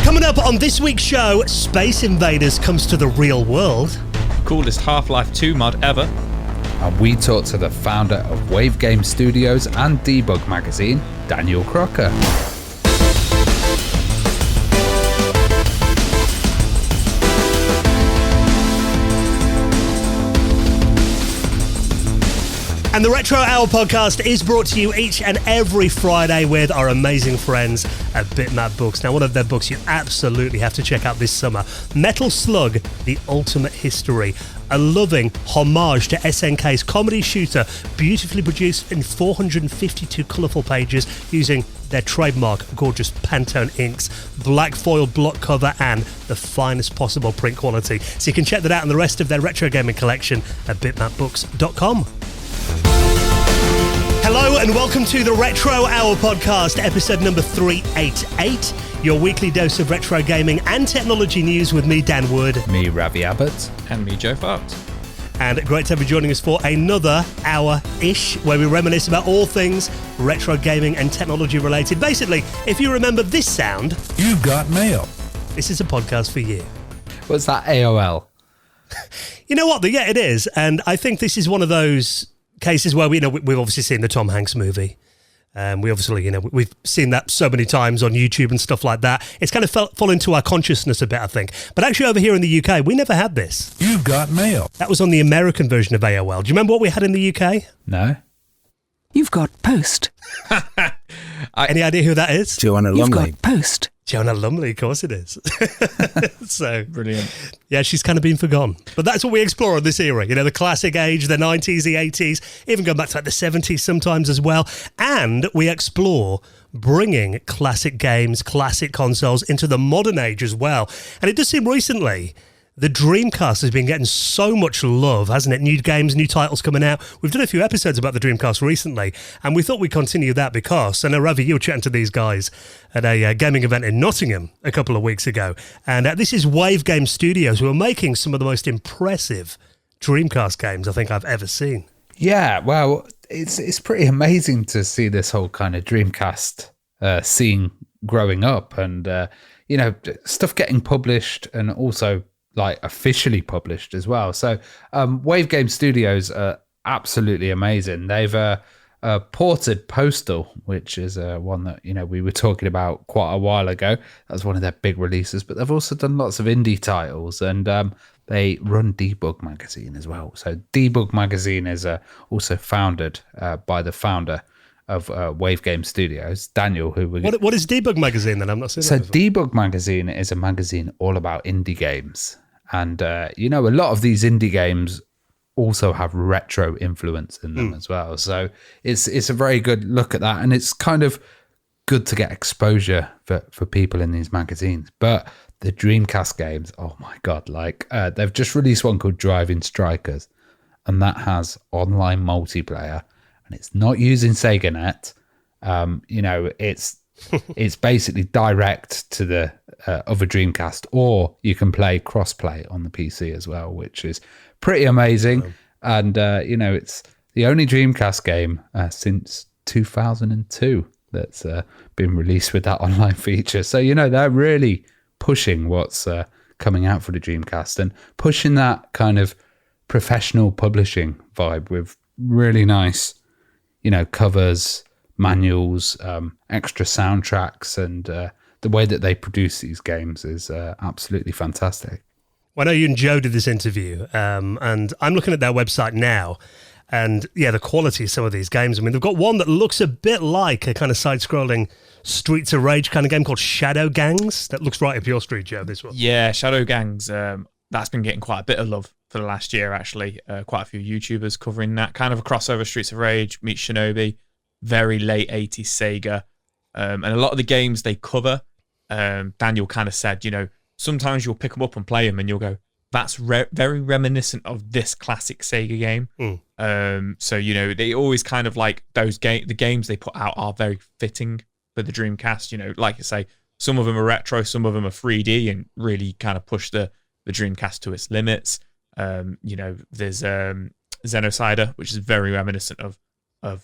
Coming up on this week's show, Space Invaders comes to the real world. Coolest Half-Life 2 mod ever. And we talk to the founder of Wave Game Studios and Debug Magazine, Daniel Crocker. And the Retro Hour podcast is brought to you each and every Friday with our amazing friends at Bitmap Books. Now, one of their books you absolutely have to check out this summer, Metal Slug, The Ultimate History. A loving homage to SNK's comedy shooter, beautifully produced in 452 colourful pages using their trademark gorgeous Pantone inks, black foil block cover and the finest possible print quality. So you can check that out and the rest of their retro gaming collection at bitmapbooks.com. Hello and welcome to the Retro Hour podcast, episode number 388, your weekly dose of retro gaming and technology news with me, Dan Wood. Me, Ravi Abbott. And me, Joe Fox. And great to have you joining us for another hour-ish, where we reminisce about all things retro gaming and technology related. Basically, if you remember this sound, you've got mail. This is a podcast for you. What's that, AOL? You know what? Yeah, it is. And I think this is one of those cases where we've obviously seen the Tom Hanks movie. We obviously, we've seen that so many times on YouTube and stuff like that. It's kind of fallen into our consciousness a bit, I think. But actually over here in the UK, we never had this. You've got mail. That was on the American version of AOL. Do you remember what we had in the UK? No. You've got Post. Any idea who that is? Joanna Lumley. You've got Post. Joanna Lumley, of course it is. So Brilliant. Yeah, she's kind of been forgotten. But that's what we explore in this era. The classic age, the 90s, the 80s, even going back to like the 70s sometimes as well. And we explore bringing classic games, classic consoles into the modern age as well. And it does seem recently the Dreamcast has been getting so much love, hasn't it? New games, new titles coming out. We've done a few episodes about the Dreamcast recently, and we thought we'd continue that because, I know, Ravi, you were chatting to these guys at a gaming event in Nottingham a couple of weeks ago, and this is Wave Game Studios, who are making some of the most impressive Dreamcast games I think I've ever seen. Yeah, well, it's pretty amazing to see this whole kind of Dreamcast scene growing up and, stuff getting published and also like officially published as well. So Wave Game Studios are absolutely amazing. They've ported Postal, which is one that we were talking about quite a while ago. That was one of their big releases, but they've also done lots of indie titles, and they run Debug Magazine as well. So Debug Magazine is also founded by the founder of Wave Game Studios, Daniel, who we... What is Debug Magazine then? I'm not seeing So that before. Debug Magazine is a magazine all about indie games. And, a lot of these indie games also have retro influence in them as well. So it's a very good look at that. And it's kind of good to get exposure for people in these magazines. But the Dreamcast games, oh my God, they've just released one called Driving Strikers. And that has online multiplayer. And it's not using SegaNet. It's basically direct to the other Dreamcast, or you can play cross-play on the PC as well, which is pretty amazing. Oh. And, it's the only Dreamcast game since 2002 that's been released with that online feature. So, they're really pushing what's coming out for the Dreamcast and pushing that kind of professional publishing vibe with really nice, covers, manuals, extra soundtracks, and the way that they produce these games is absolutely fantastic. Well, I know you and Joe did this interview, and I'm looking at their website now, and yeah, the quality of some of these games. I mean, they've got one that looks a bit like a kind of side-scrolling Streets of Rage kind of game called Shadow Gangs. That looks right up your street, Joe, this one. Yeah, Shadow Gangs, that's been getting quite a bit of love for the last year, actually. Quite a few YouTubers covering that. Kind of a crossover Streets of Rage meets Shinobi. Very late 80s Sega. And a lot of the games they cover, Daniel kind of said, sometimes you'll pick them up and play them and you'll go, that's very reminiscent of this classic Sega game. So, they always kind of like the games they put out are very fitting for the Dreamcast. Like I say, some of them are retro, some of them are 3D and really kind of push the Dreamcast to its limits. There's Xenocider, which is very reminiscent of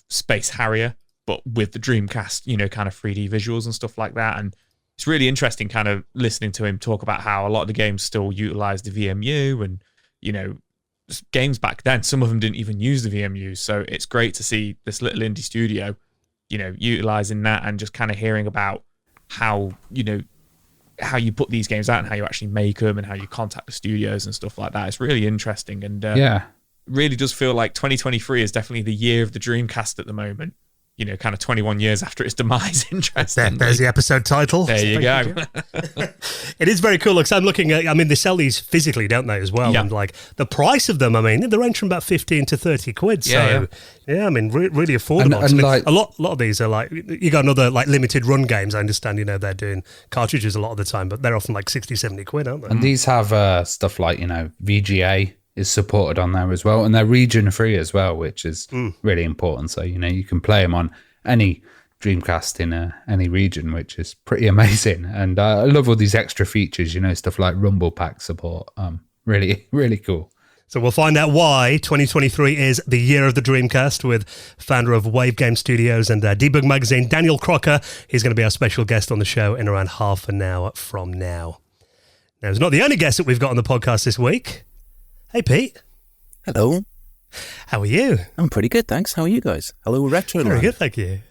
Space Harrier, but with the Dreamcast, kind of 3D visuals and stuff like that. And it's really interesting kind of listening to him talk about how a lot of the games still utilize the VMU, and, you know, games back then, some of them didn't even use the VMU. So it's great to see this little indie studio, you know, utilizing that, and just kind of hearing about how, you know, how you put these games out and how you actually make them and how you contact the studios and stuff like that. It's really interesting. And really does feel like 2023 is definitely the year of the Dreamcast at the moment. You know, kind of 21 years after its demise. Interesting. There's the episode title. There you go. It is very cool. Because I'm looking at, I mean, they sell these physically, don't they, as well? Yeah. And like the price of them, I mean, they're ranging from about 15 to 30 quid. So, yeah, I mean, really affordable. And I mean, like, a lot of these are like, you got another like limited run games. I understand, you know, they're doing cartridges a lot of the time, but they're often like 60, 70 quid, aren't they? and these have stuff like, you know, VGA is supported on there as well. And they're region free as well, which is really important. So, you know, you can play them on any Dreamcast in any region, which is pretty amazing. And I love all these extra features, you know, stuff like Rumble Pack support. Really, really cool. So we'll find out why 2023 is the year of the Dreamcast with founder of Wave Game Studios and Debug Magazine, Daniel Crocker. He's going to be our special guest on the show in around half an hour from now. Now, he's not the only guest that we've got on the podcast this week. Hey, Pete. Hello. How are you? I'm pretty good, thanks. How are you guys? Hello, Retro. Very good, thank you.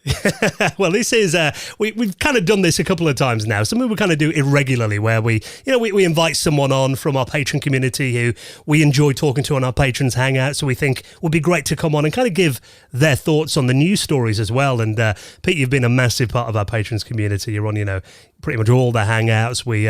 Well, this is we've kind of done this a couple of times now. Something we kind of do irregularly, where we invite someone on from our patron community who we enjoy talking to on our patrons hangout. So we think would be great to come on and kind of give their thoughts on the news stories as well. And Pete, you've been a massive part of our patrons community. You're on, you know, pretty much all the hangouts. We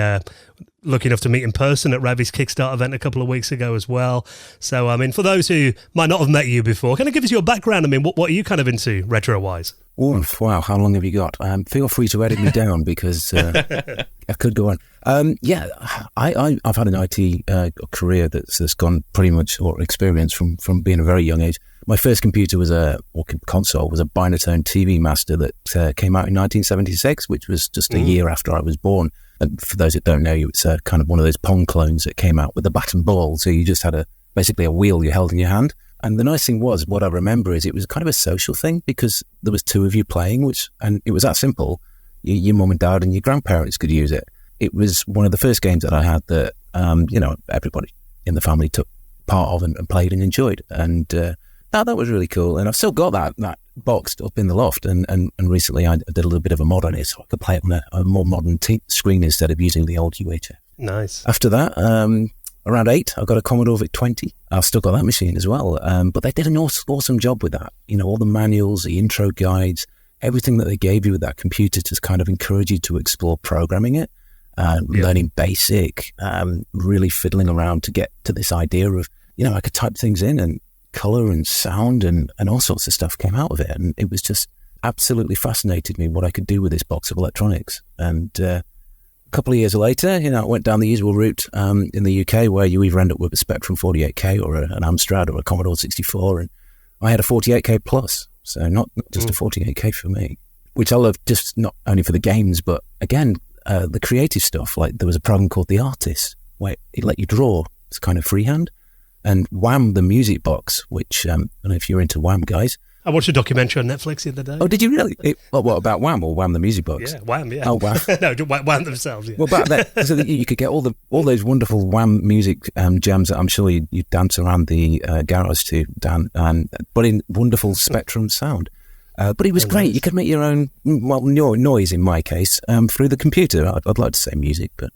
lucky enough to meet in person at Ravi's Kickstart event a couple of weeks ago as well. So, I mean, for those who might not have met you before, kind of give us your background. I mean, what are you kind of into retro-wise? Oh, wow, how long have you got? Feel free to edit me down because I could go on. I've had an IT career that's gone pretty much, or experience from being a very young age. My first computer was console was a Binatone TV Master that came out in 1976, which was just a year after I was born. And for those that don't know, it's kind of one of those Pong clones that came out with a bat and ball. So you just had basically a wheel you held in your hand. And the nice thing was, what I remember is it was kind of a social thing because there was two of you playing, and it was that simple. Your mum and dad and your grandparents could use it. It was one of the first games that I had that, everybody in the family took part of and played and enjoyed. And that was really cool. And I've still got that boxed up in the loft. And recently I did a little bit of a mod on it so I could play it on a more modern screen instead of using the old UHF. Nice. After that, around 8, I got a Commodore VIC-20. I've still got that machine as well. But they did an awesome job with that. You know, all the manuals, the intro guides, everything that they gave you with that computer to kind of encourage you to explore programming it, learning BASIC, really fiddling around to get to this idea of, you know, I could type things in and color and sound and all sorts of stuff came out of it. And it was just absolutely fascinated me what I could do with this box of electronics. And a couple of years later, you know, I went down the usual route in the UK where you either end up with a Spectrum 48K or an Amstrad or a Commodore 64. And I had a 48K Plus, so not just a 48K for me, which I love just not only for the games, but again, the creative stuff. Like there was a program called The Artist where it let you draw. It's kind of freehand. And Wham, the music box, which, I don't know if you're into Wham, guys. I watched a documentary on Netflix the other day. Oh, did you really? What about Wham or Wham, the music box? Yeah, Wham, yeah. Oh, Wham. No, Wham themselves, yeah. Well, back then, so that you could get all those wonderful Wham music gems that I'm sure you dance around the garage to, Dan, but in wonderful Spectrum sound. But it was great. Nice. You could make your own, noise in my case, through the computer. I'd like to say music, but...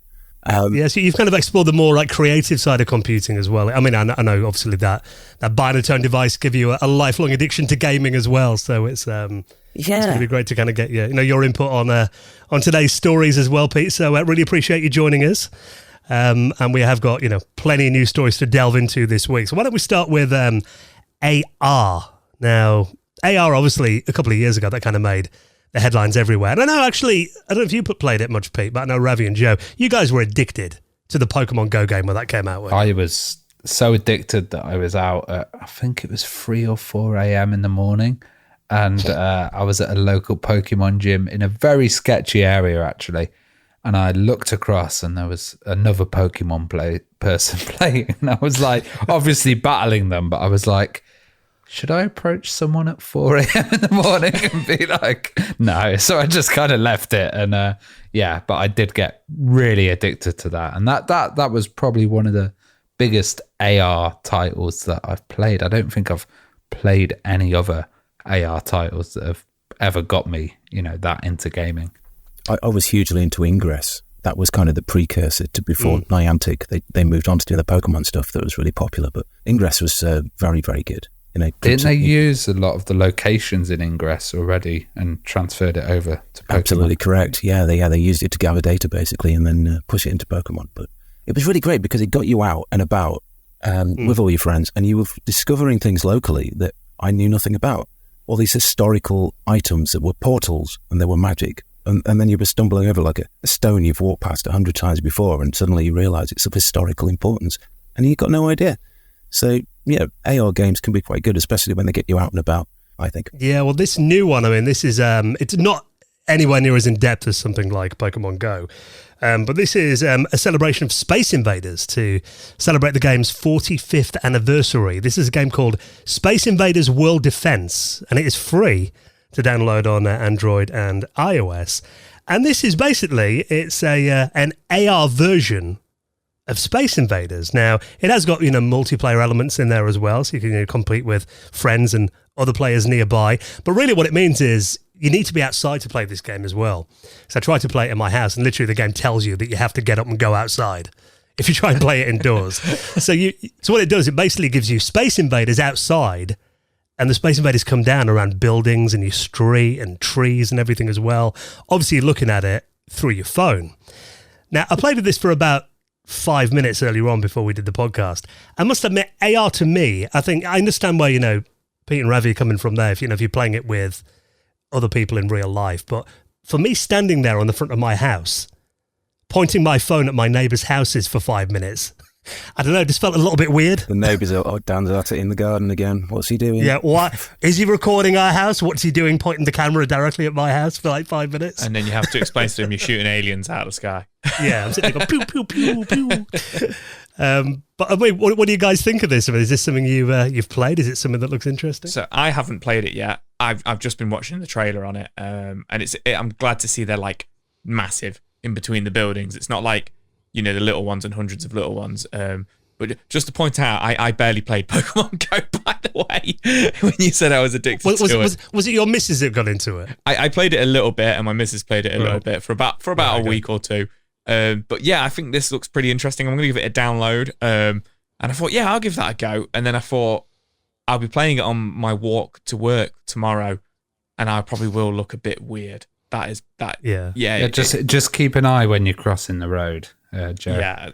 so you've kind of explored the more like creative side of computing as well. I mean, I know obviously that Binatone device give you a lifelong addiction to gaming as well. So it's going to be great to kind of get your input on today's stories as well, Pete. So I really appreciate you joining us. And we have got plenty of news stories to delve into this week. So why don't we start with AR? Now, AR obviously a couple of years ago that kind of made the headlines everywhere. And I know actually, I don't know if you played it much, Pete, but I know Ravi and Joe, you guys were addicted to the Pokemon Go game when that came out. I was so addicted that I was out at, I think it was 3 or 4 a.m. in the morning. And I was at a local Pokemon gym in a very sketchy area, actually. And I looked across and there was another Pokemon person playing. And I was like, obviously battling them, but I was like, should I approach someone at 4 a.m. in the morning and be like, no? So I just kind of left it. And but I did get really addicted to that. And that was probably one of the biggest AR titles that I've played. I don't think I've played any other AR titles that have ever got me, that into gaming. I was hugely into Ingress. That was kind of the precursor to before Niantic. They moved on to do the Pokemon stuff that was really popular, but Ingress was very, very good. Didn't they use a lot of the locations in Ingress already and transferred it over to Pokemon? Absolutely correct. Yeah, they used it to gather data basically and then push it into Pokemon. But it was really great because it got you out and about with all your friends, and you were discovering things locally that I knew nothing about. All these historical items that were portals and they were magic. And then you were stumbling over like a stone you've walked past 100 times before, and suddenly you realise it's of historical importance, and you've got no idea. So, AR games can be quite good, especially when they get you out and about, I think. Yeah, well, this new one, this is, it's not anywhere near as in-depth as something like Pokemon Go. But this is a celebration of Space Invaders to celebrate the game's 45th anniversary. This is a game called Space Invaders World Defense, and it is free to download on Android and iOS. And this is basically, it's an AR version of Space Invaders. Now, it has got, multiplayer elements in there as well, so you can compete with friends and other players nearby. But really what it means is you need to be outside to play this game as well. So I tried to play it in my house, and literally the game tells you that you have to get up and go outside if you try and play it indoors. So what it does, it basically gives you Space Invaders outside, and the Space Invaders come down around buildings and your street and trees and everything as well. Obviously, you're looking at it through your phone. Now, I played with this for about 5 minutes earlier on before we did the podcast. I must admit, AR to me, I understand where, Pete and Ravi are coming from there, if you're playing it with other people in real life. But for me, standing there on the front of my house, pointing my phone at my neighbours' houses for 5 minutes, I don't know, it just felt a little bit weird. The neighbours are down at it in the garden again. What's he doing? Yeah, what? Is he recording our house? What's he doing, pointing the camera directly at my house for like 5 minutes? And then you have to explain to him you're shooting aliens out of the sky. Yeah, I'm sitting there going, pew, pew, pew, pew. But what do you guys think of this? Is this something you've played? Is it something that looks interesting? So I haven't played it yet. I've just been watching the trailer on it, and I'm glad to see they're like massive in between the buildings. It's not like, the little ones and hundreds of little ones. But just to point out, I barely played Pokemon Go, by the way, when you said I was addicted to it. Was it your missus that got into it? I played it a little bit, and my missus played it a little bit for about a week or two. But yeah, I think this looks pretty interesting. I'm going to give it a download. And I thought, yeah, I'll give that a go. And then I thought, I'll be playing it on my walk to work tomorrow, and I probably will look a bit weird. That is that. Yeah. Yeah. Just keep an eye when you're crossing the road, Joe. Yeah.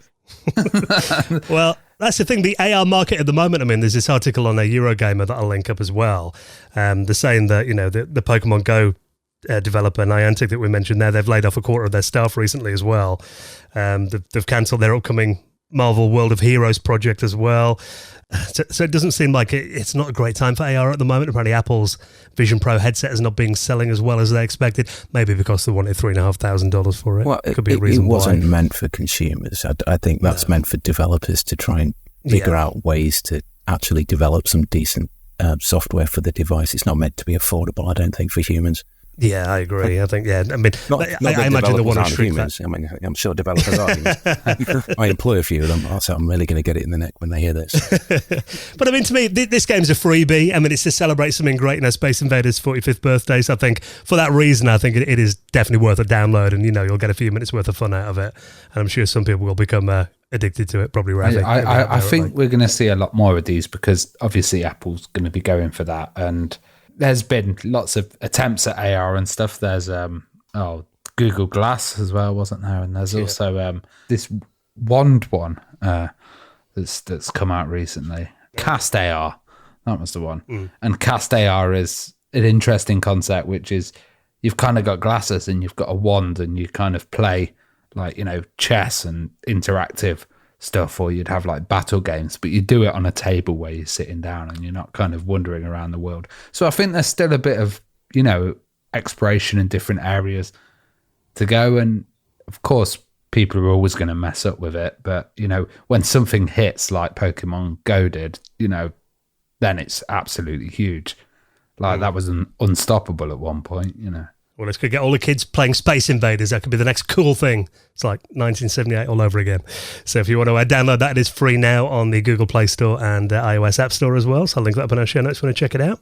Well, that's the thing. The AR market at the moment, there's this article on a Eurogamer that I'll link up as well. They're saying that, the Pokemon Go developer, Niantic, that we mentioned there, they've laid off a quarter of their staff recently as well. They've cancelled their upcoming Marvel World of Heroes project as well. So it doesn't seem like it's not a great time for AR at the moment. Apparently Apple's Vision Pro headset is not being selling as well as they expected, maybe because they wanted $3,500 for it. Well, Could be a reason it wasn't why. meant for consumers. I think that's meant for developers to try and figure out ways to actually develop some decent software for the device. It's not meant to be affordable, I don't think, for humans. Yeah, I agree. I think, I imagine they want to shrink that. I'm sure developers are humans. I employ a few of them. Also, I'm really going to get it in the neck when they hear this. But to me, this game's a freebie. It's to celebrate something great, Space Invaders' 45th birthday. So I think for that reason, I think it is definitely worth a download, and you'll get a few minutes worth of fun out of it. And I'm sure some people will become addicted to it, probably. I think we're going to see a lot more of these because obviously Apple's going to be going for that, and there's been lots of attempts at AR and stuff. There's Google Glass as well, wasn't there? And there's also this wand one that's come out recently. Cast AR, that was the one. And Cast AR is an interesting concept, which is you've kind of got glasses and you've got a wand and you kind of play like, chess and interactive stuff, or you'd have like battle games, but you do it on a table where you're sitting down and you're not kind of wandering around the world. So I think there's still a bit of, exploration in different areas to go. And of course, people are always going to mess up with it. But, when something hits like Pokemon Go did, then it's absolutely huge. Like that was unstoppable at one point, you know. Well, let's go get all the kids playing Space Invaders. That could be the next cool thing. It's like 1978 all over again. So if you want to download that, it is free now on the Google Play Store and iOS App Store as well. So I'll link that up in our show notes if you want to check it out.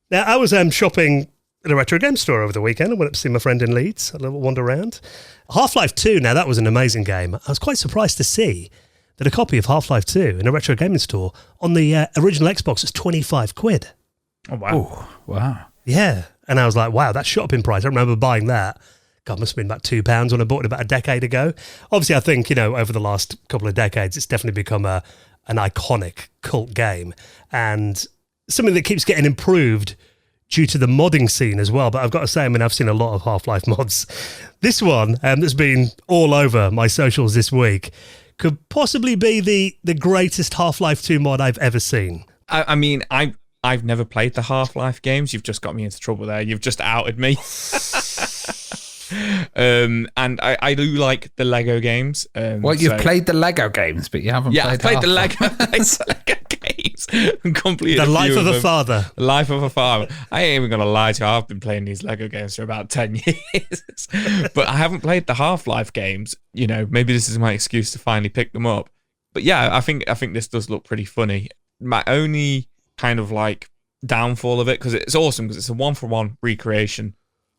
Now, I was shopping at a retro game store over the weekend. I went up to see my friend in Leeds. Had a little wander around. Half-Life 2, now that was an amazing game. I was quite surprised to see that a copy of Half-Life 2 in a retro gaming store on the original Xbox is 25 quid. Oh, wow. Oh, wow. Yeah. And I was like, wow, that's shot up in price. I remember buying that. God, must have been about £2 when I bought it about a decade ago. Obviously, I think, you know, over the last couple of decades, it's definitely become an iconic cult game and something that keeps getting improved due to the modding scene as well. But I've got to say, I mean, I've seen a lot of Half-Life mods. This one that's been all over my socials this week could possibly be the greatest Half-Life 2 mod I've ever seen. I mean, I've never played the Half-Life games. You've just got me into trouble there. You've just outed me. And I do like the Lego games. You've played the Lego games, but you haven't played I've played the Lego games. And completed The Life of a Father. The Life of a Father. I ain't even going to lie to you. I've been playing these Lego games for about 10 years. But I haven't played the Half-Life games. You know, maybe this is my excuse to finally pick them up. But yeah, I think this does look pretty funny. My only kind of like downfall of it, because it's awesome, because it's a 1-for-1 recreation,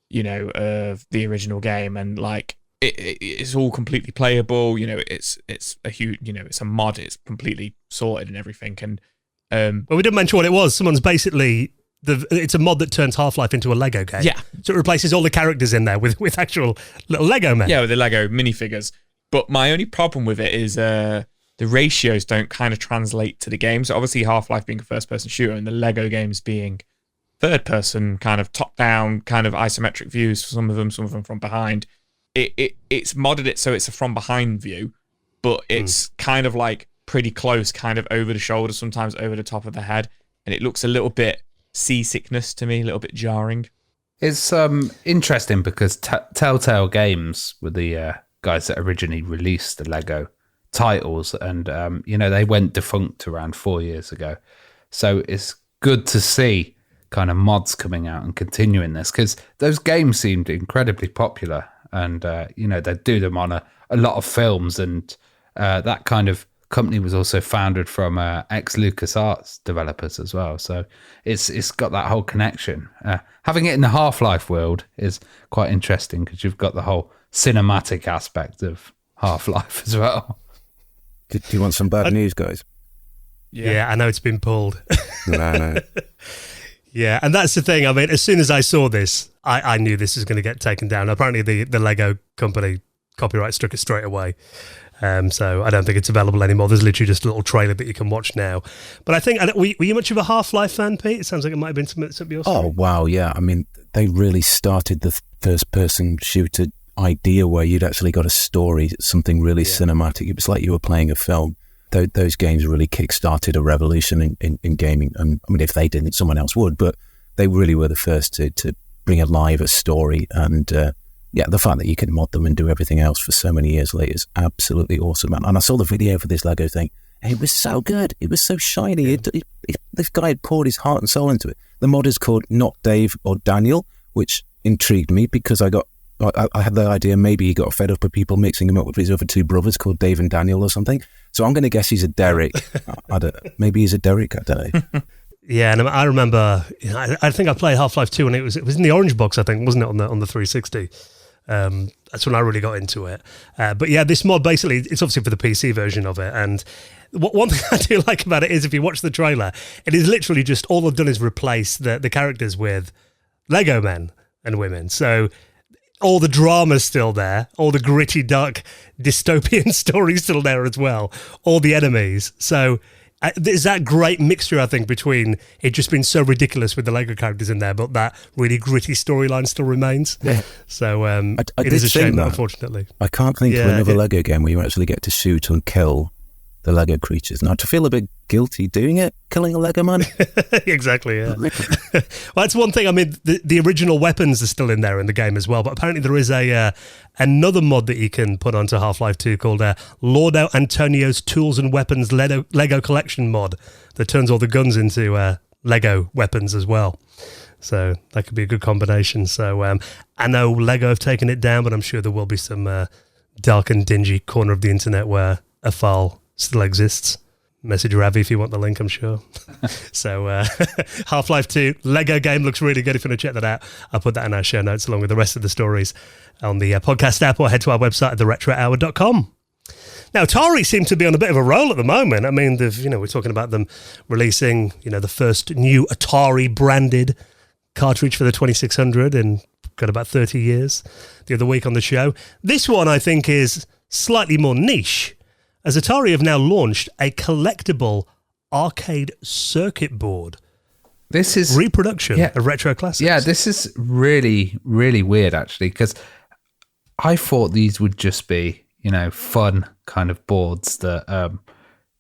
you know, of the original game, and like it's all completely playable. You know, it's a huge, you know, it's a mod. It's completely sorted and everything. And well, we didn't mention what it was. Someone's basically it's a mod that turns Half-Life into a Lego game. Yeah, so it replaces all the characters in there with actual little Lego men. Yeah, with the Lego minifigures. But my only problem with it is the ratios don't kind of translate to the game. So obviously Half-Life being a first-person shooter and the Lego games being third-person, kind of top-down, kind of isometric views for some of them from behind. It's modded it so it's a from-behind view, but it's kind of like pretty close, kind of over the shoulder, sometimes over the top of the head, and it looks a little bit seasickness to me, a little bit jarring. It's interesting because Telltale Games were the guys that originally released the Lego titles, and you know, they went defunct around 4 years ago. So it's good to see kind of mods coming out and continuing this, because those games seemed incredibly popular, and you know, they do them on a lot of films, and that kind of company was also founded from ex LucasArts developers as well. So it's got that whole connection. Having it in the Half-Life world is quite interesting, because you've got the whole cinematic aspect of Half-Life as well. Do you want some bad news, guys? Yeah, I know it's been pulled. No. Yeah, and that's the thing. I mean, as soon as I saw this, I knew this was going to get taken down. Apparently, the Lego company copyright struck it straight away. So I don't think it's available anymore. There's literally just a little trailer that you can watch now. But I think, were you much of a Half-Life fan, Pete? It sounds like it might have been something your story. Oh, wow, yeah. I mean, they really started the first-person shooter idea where you'd actually got a story, something really cinematic. It was like you were playing a film. Those games really kick-started a revolution in gaming. I mean, if they didn't, someone else would, but they really were the first to bring alive a story. And the fact that you can mod them and do everything else for so many years later is absolutely awesome. And I saw the video for this Lego thing, and it was so good. It was so shiny. This guy had poured his heart and soul into it. The mod is called Not Dave or Daniel, which intrigued me, because I had the idea maybe he got fed up with people mixing him up with his other two brothers called Dave and Daniel or something. So I'm going to guess he's a Derek. Maybe he's a Derek. I don't know. Yeah, and I remember. I think I played Half-Life 2 when it was in the orange box. I think, wasn't it, on the 360? That's when I really got into it. But yeah, this mod basically, it's obviously for the PC version of it. And one thing I do like about it is, if you watch the trailer, it is literally just all they've done is replace the characters with Lego men and women. So all the drama's still there, all the gritty, dark, dystopian stories still there as well, all the enemies. So there's that great mixture, I think, between it just being so ridiculous with the Lego characters in there, but that really gritty storyline still remains. Yeah. So it is a shame, unfortunately. I can't think of another Lego game where you actually get to shoot and kill the Lego creatures. Now, to feel a bit guilty doing it, killing a Lego man. Exactly, yeah. Well, that's one thing. I mean, the original weapons are still in there in the game as well, but apparently there is another mod that you can put onto Half-Life 2 called Lordo Antonio's Tools and Weapons Lego Collection mod that turns all the guns into Lego weapons as well. So that could be a good combination. So I know Lego have taken it down, but I'm sure there will be some dark and dingy corner of the internet where a file still exists. Message Ravi if you want the link, I'm sure. So Half-Life 2 Lego game looks really good if you want to check that out. I'll put that in our show notes along with the rest of the stories on the podcast app, or head to our website at theretrohour.com. Now, Atari seem to be on a bit of a roll at the moment. I mean, we're talking about them releasing, the first new Atari branded cartridge for the 2600 in got about 30 years the other week on the show. This one, I think, is slightly more niche, as Atari have now launched a collectible arcade circuit board. This is reproduction of retro classics. Yeah, this is really, really weird, actually, because I thought these would just be, fun kind of boards that,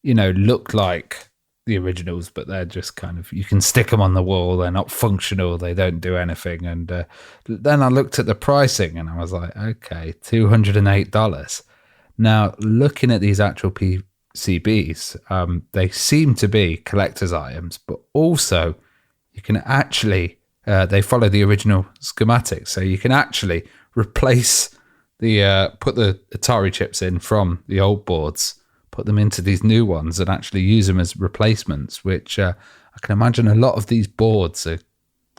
look like the originals, but they're just kind of, you can stick them on the wall. They're not functional. They don't do anything. And then I looked at the pricing and I was like, okay, $208. Now, looking at these actual PCBs, they seem to be collector's items, but also you can actually, they follow the original schematics. So you can actually replace put the Atari chips in from the old boards, put them into these new ones and actually use them as replacements, which I can imagine a lot of these boards are,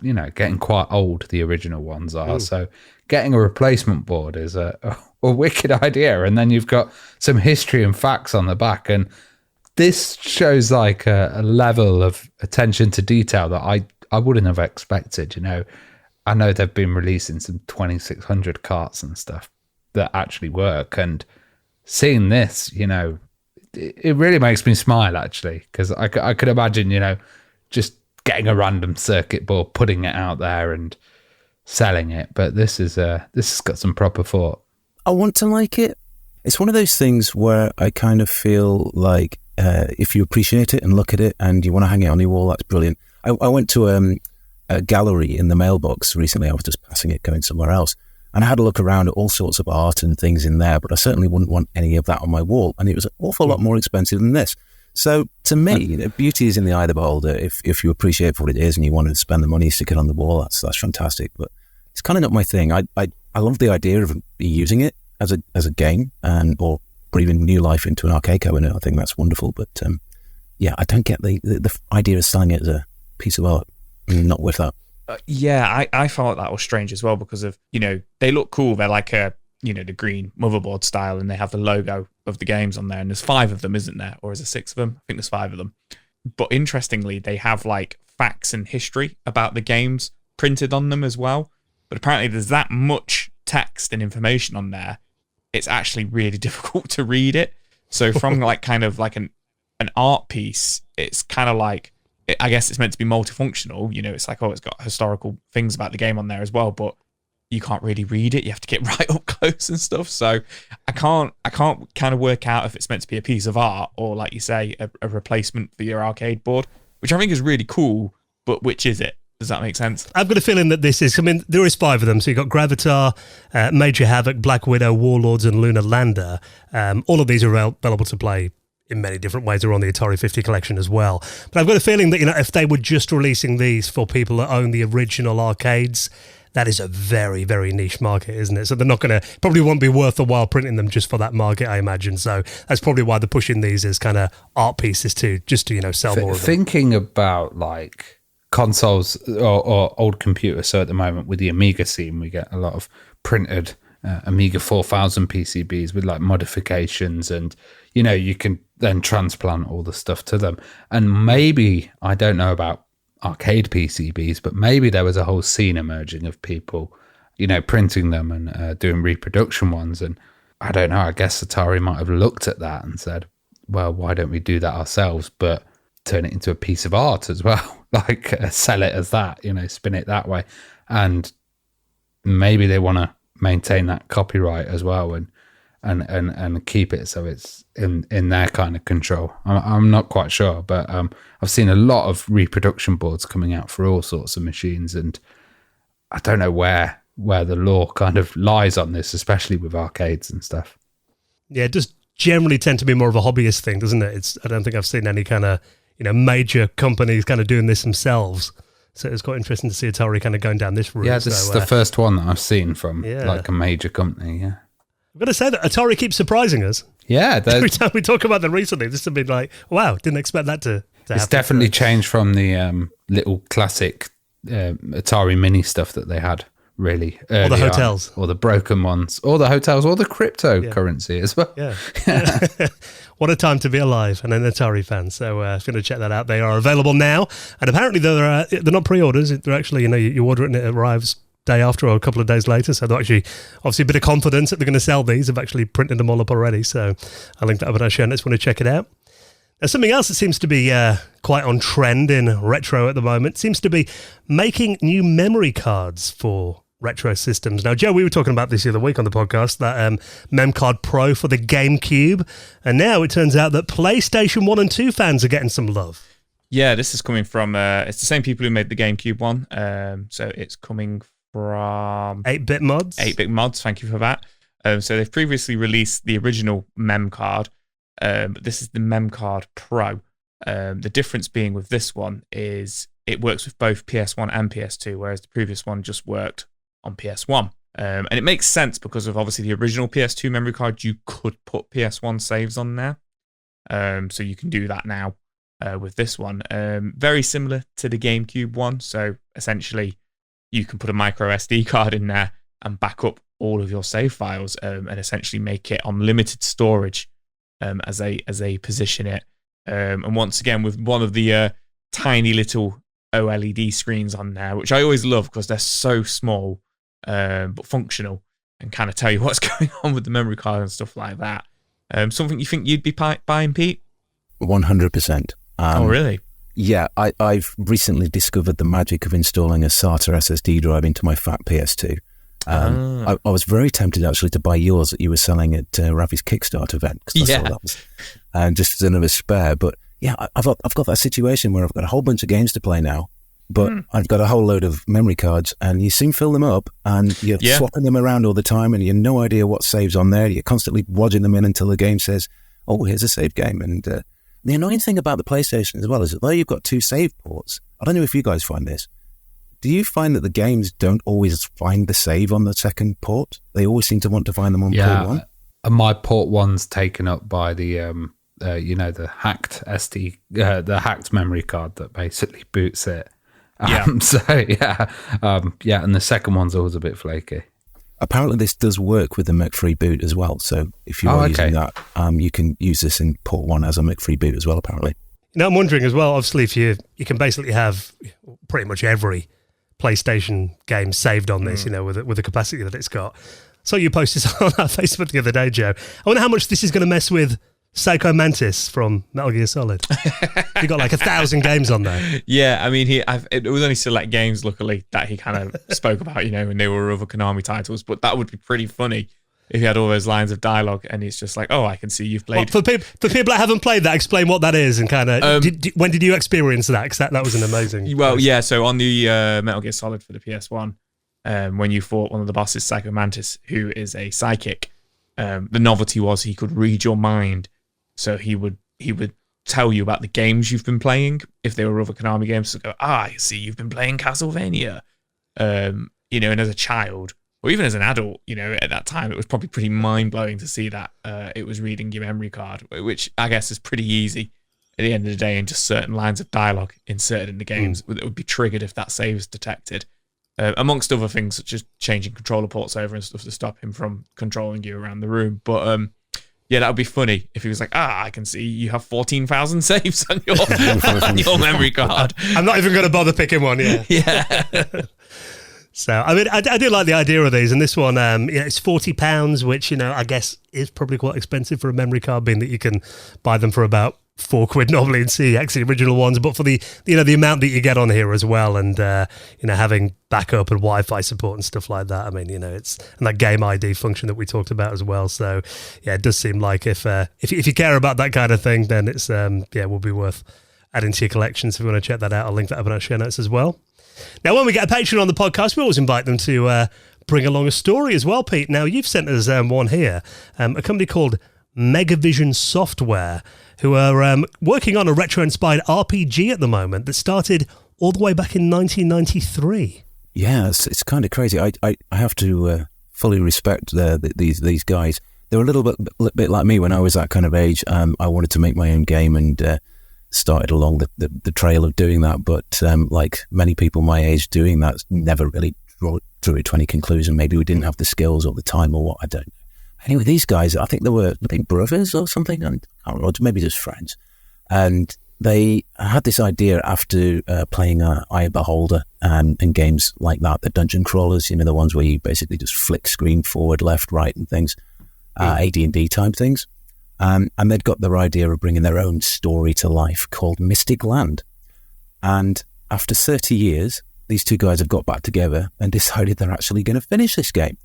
getting quite old, the original ones are. Ooh. So getting a replacement board is a wicked idea. And then you've got some history and facts on the back. And this shows like a level of attention to detail that I wouldn't have expected. I know they've been releasing some 2600 carts and stuff that actually work. And seeing this, it really makes me smile, actually, because I could imagine, just getting a random circuit board, putting it out there and selling it. But this has got some proper thought. I want to like it. It's one of those things where I kind of feel like if you appreciate it and look at it and you want to hang it on your wall, that's brilliant. I went to a gallery in the mailbox recently. I was just passing it, going somewhere else. And I had a look around at all sorts of art and things in there, but I certainly wouldn't want any of that on my wall. And it was an awful lot more expensive than this. So to me, beauty is in the eye of the beholder. If you appreciate what it is and you want to spend the money, stick it on the wall, that's fantastic. But it's kind of not my thing. I love the idea of using it as a game or breathing new life into an arcade cabinet. I think that's wonderful. But I don't get the idea of selling it as a piece of art. Not with that. I thought that was strange as well because of, they look cool. They're like the green motherboard style and they have the logo of the games on there. And there's 5 of them, isn't there? Or is there 6 of them? I think there's 5 of them. But interestingly, they have like facts and history about the games printed on them as well. But apparently there's that much text and information on there. It's actually really difficult to read it. So from like kind of like an art piece, it's kind of like, I guess it's meant to be multifunctional. It's like, it's got historical things about the game on there as well, but you can't really read it. You have to get right up close and stuff. So I can't kind of work out if it's meant to be a piece of art or, like you say, a replacement for your arcade board, which I think is really cool. But which is it? Does that make sense? I've got a feeling that this is, there is 5 of them. So you've got Gravatar, Major Havoc, Black Widow, Warlords, and Lunar Lander. All of these are available to play in many different ways. They're on the Atari 50 collection as well. But I've got a feeling that, if they were just releasing these for people that own the original arcades, that is a very, very niche market, isn't it? So they're not going to, probably won't be worth the while printing them just for that market, I imagine. So that's probably why they're pushing these as kind of art pieces too, just to, sell more of them. Thinking about like consoles or old computers. So at the moment with the Amiga scene, we get a lot of printed Amiga 4000 PCBs with like modifications and, you can then transplant all the stuff to them. And maybe, I don't know about arcade PCBs, but maybe there was a whole scene emerging of people, printing them and doing reproduction ones. And I don't know, I guess Atari might have looked at that and said, well, why don't we do that ourselves, but turn it into a piece of art as well, like sell it as that, spin it that way. And maybe they want to maintain that copyright as well. And and keep it so it's in their kind of control. I'm not quite sure, but I've seen a lot of reproduction boards coming out for all sorts of machines, and I don't know where the law kind of lies on this, especially with arcades and stuff. Yeah, it does generally tend to be more of a hobbyist thing, doesn't it? I don't think I've seen any kind of major companies kind of doing this themselves. So it's quite interesting to see Atari kind of going down this route. Yeah, this is the first one that I've seen from like a major company. Yeah, I've got to say that Atari keeps surprising us. Yeah, every time we talk about them recently, this has been like, wow, didn't expect that to happen. It's definitely changed from the little classic Atari Mini stuff that they had. Really, or the hotels, or the broken ones, or the hotels, or the cryptocurrency as well. Yeah. What a time to be alive and an Atari fan. So if you're going to check that out, they are available now, and apparently they're not pre-orders. They're actually, you order it and it arrives day after or a couple of days later. So they're actually obviously a bit of confidence that they're going to sell these. They've actually printed them all up already. So I'll link that up in our show notes. Want to check it out. Now, something else that seems to be quite on trend in retro at the moment seems to be making new memory cards for retro systems. Now, Joe, we were talking about this the other week on the podcast, that MemCard Pro for the GameCube, and now it turns out that PlayStation 1 and 2 fans are getting some love. Yeah, this is coming from, it's the same people who made the GameCube one, so it's coming from 8-Bit Mods. 8-Bit Mods, thank you for that. So they've previously released the original MemCard, but this is the MemCard Pro. The difference being with this one is it works with both PS1 and PS2, whereas the previous one just worked on PS1. And it makes sense because of obviously the original PS2 memory card, you could put PS1 saves on there. So you can do that now with this one. Very similar to the GameCube one. So essentially you can put a micro SD card in there and back up all of your save files and essentially make it unlimited storage as they position it. And once again, with one of the tiny little OLED screens on there, which I always love because they're so small but functional and kind of tell you what's going on with the memory card and stuff like that. Something you think you'd be buying, Pete? 100%. Oh, really? Yeah, I've recently discovered the magic of installing a SATA SSD drive into my fat PS2. I was very tempted actually to buy yours that you were selling at Ravi's Kickstart event, because I saw that was just as another spare. But yeah, I've got that situation where I've got a whole bunch of games to play now, but I've got a whole load of memory cards, and you soon fill them up, and you're swapping them around all the time, and you have no idea what saves on there. You're constantly wadding them in until the game says, "Oh, here's a save game." And the annoying thing about the PlayStation as well is that though you've got two save ports, I don't know if you guys find this. Do you find that the games don't always find the save on the second port? They always seem to want to find them on port one. And my port one's taken up by the the hacked SD, the hacked memory card that basically boots it. And the second one's always a bit flaky. Apparently this does work with the Mech-free boot as well. So if you are using that, you can use this in port one as a Mech-free boot as well, apparently. Now I'm wondering as well, obviously, if you can basically have pretty much every PlayStation game saved on this, with the capacity that it's got. So you posted on our Facebook the other day, Joe. I wonder how much this is going to mess with Psycho Mantis from Metal Gear Solid. He got like 1,000 games on there. Yeah, I mean, it was only select games, luckily, that he kind of spoke about, and they were other Konami titles. But that would be pretty funny if he had all those lines of dialogue and he's just like, "Oh, I can see you've played." Well, for people that haven't played that, explain what that is and kind of when did you experience that? Because that was an amazing. Well, yeah. So on the Metal Gear Solid for the PS1, when you fought one of the bosses, Psycho Mantis, who is a psychic, the novelty was he could read your mind. So he would tell you about the games you've been playing if they were other Konami games. So go, I see you've been playing Castlevania, and as a child or even as an adult, at that time it was probably pretty mind blowing to see that it was reading your memory card, which I guess is pretty easy at the end of the day, and just certain lines of dialogue inserted in the games that would be triggered if that save is detected, amongst other things such as changing controller ports over and stuff to stop him from controlling you around the room. But yeah, that would be funny if he was like, I can see you have 14,000 saves on your on your memory card. I'm not even going to bother picking one. Yeah. So, I mean, I do like the idea of these, and this one, it's £40, which, I guess is probably quite expensive for a memory card, being that you can buy them for about £4 normally in CX, the original ones, but for the the amount that you get on here as well, and having backup and Wi-Fi support and stuff like that. I mean, it's and that game ID function that we talked about as well. So yeah, it does seem like if you care about that kind of thing, then it's will be worth adding to your collection. So if you want to check that out, I'll link that up in our show notes as well. Now, when we get a patron on the podcast, we always invite them to bring along a story as well, Pete. Now, you've sent us one here, a company called Megavision Software, who are working on a retro-inspired RPG at the moment that started all the way back in 1993. Yeah, it's kind of crazy. I have to fully respect these guys. They were a little bit like me when I was that kind of age. I wanted to make my own game and started along the trail of doing that. But like many people my age doing that, never really drew it to any conclusion. Maybe we didn't have the skills or the time or what, I don't know. Anyway, these guys, I think they were brothers or something. I can't remember, maybe just friends. And they had this idea after playing Eye of Beholder and games like that, the dungeon crawlers, the ones where you basically just flick screen forward, left, right and things, AD&D type things. And they'd got their idea of bringing their own story to life called Mystic Land. And after 30 years, these two guys have got back together and decided they're actually going to finish this game.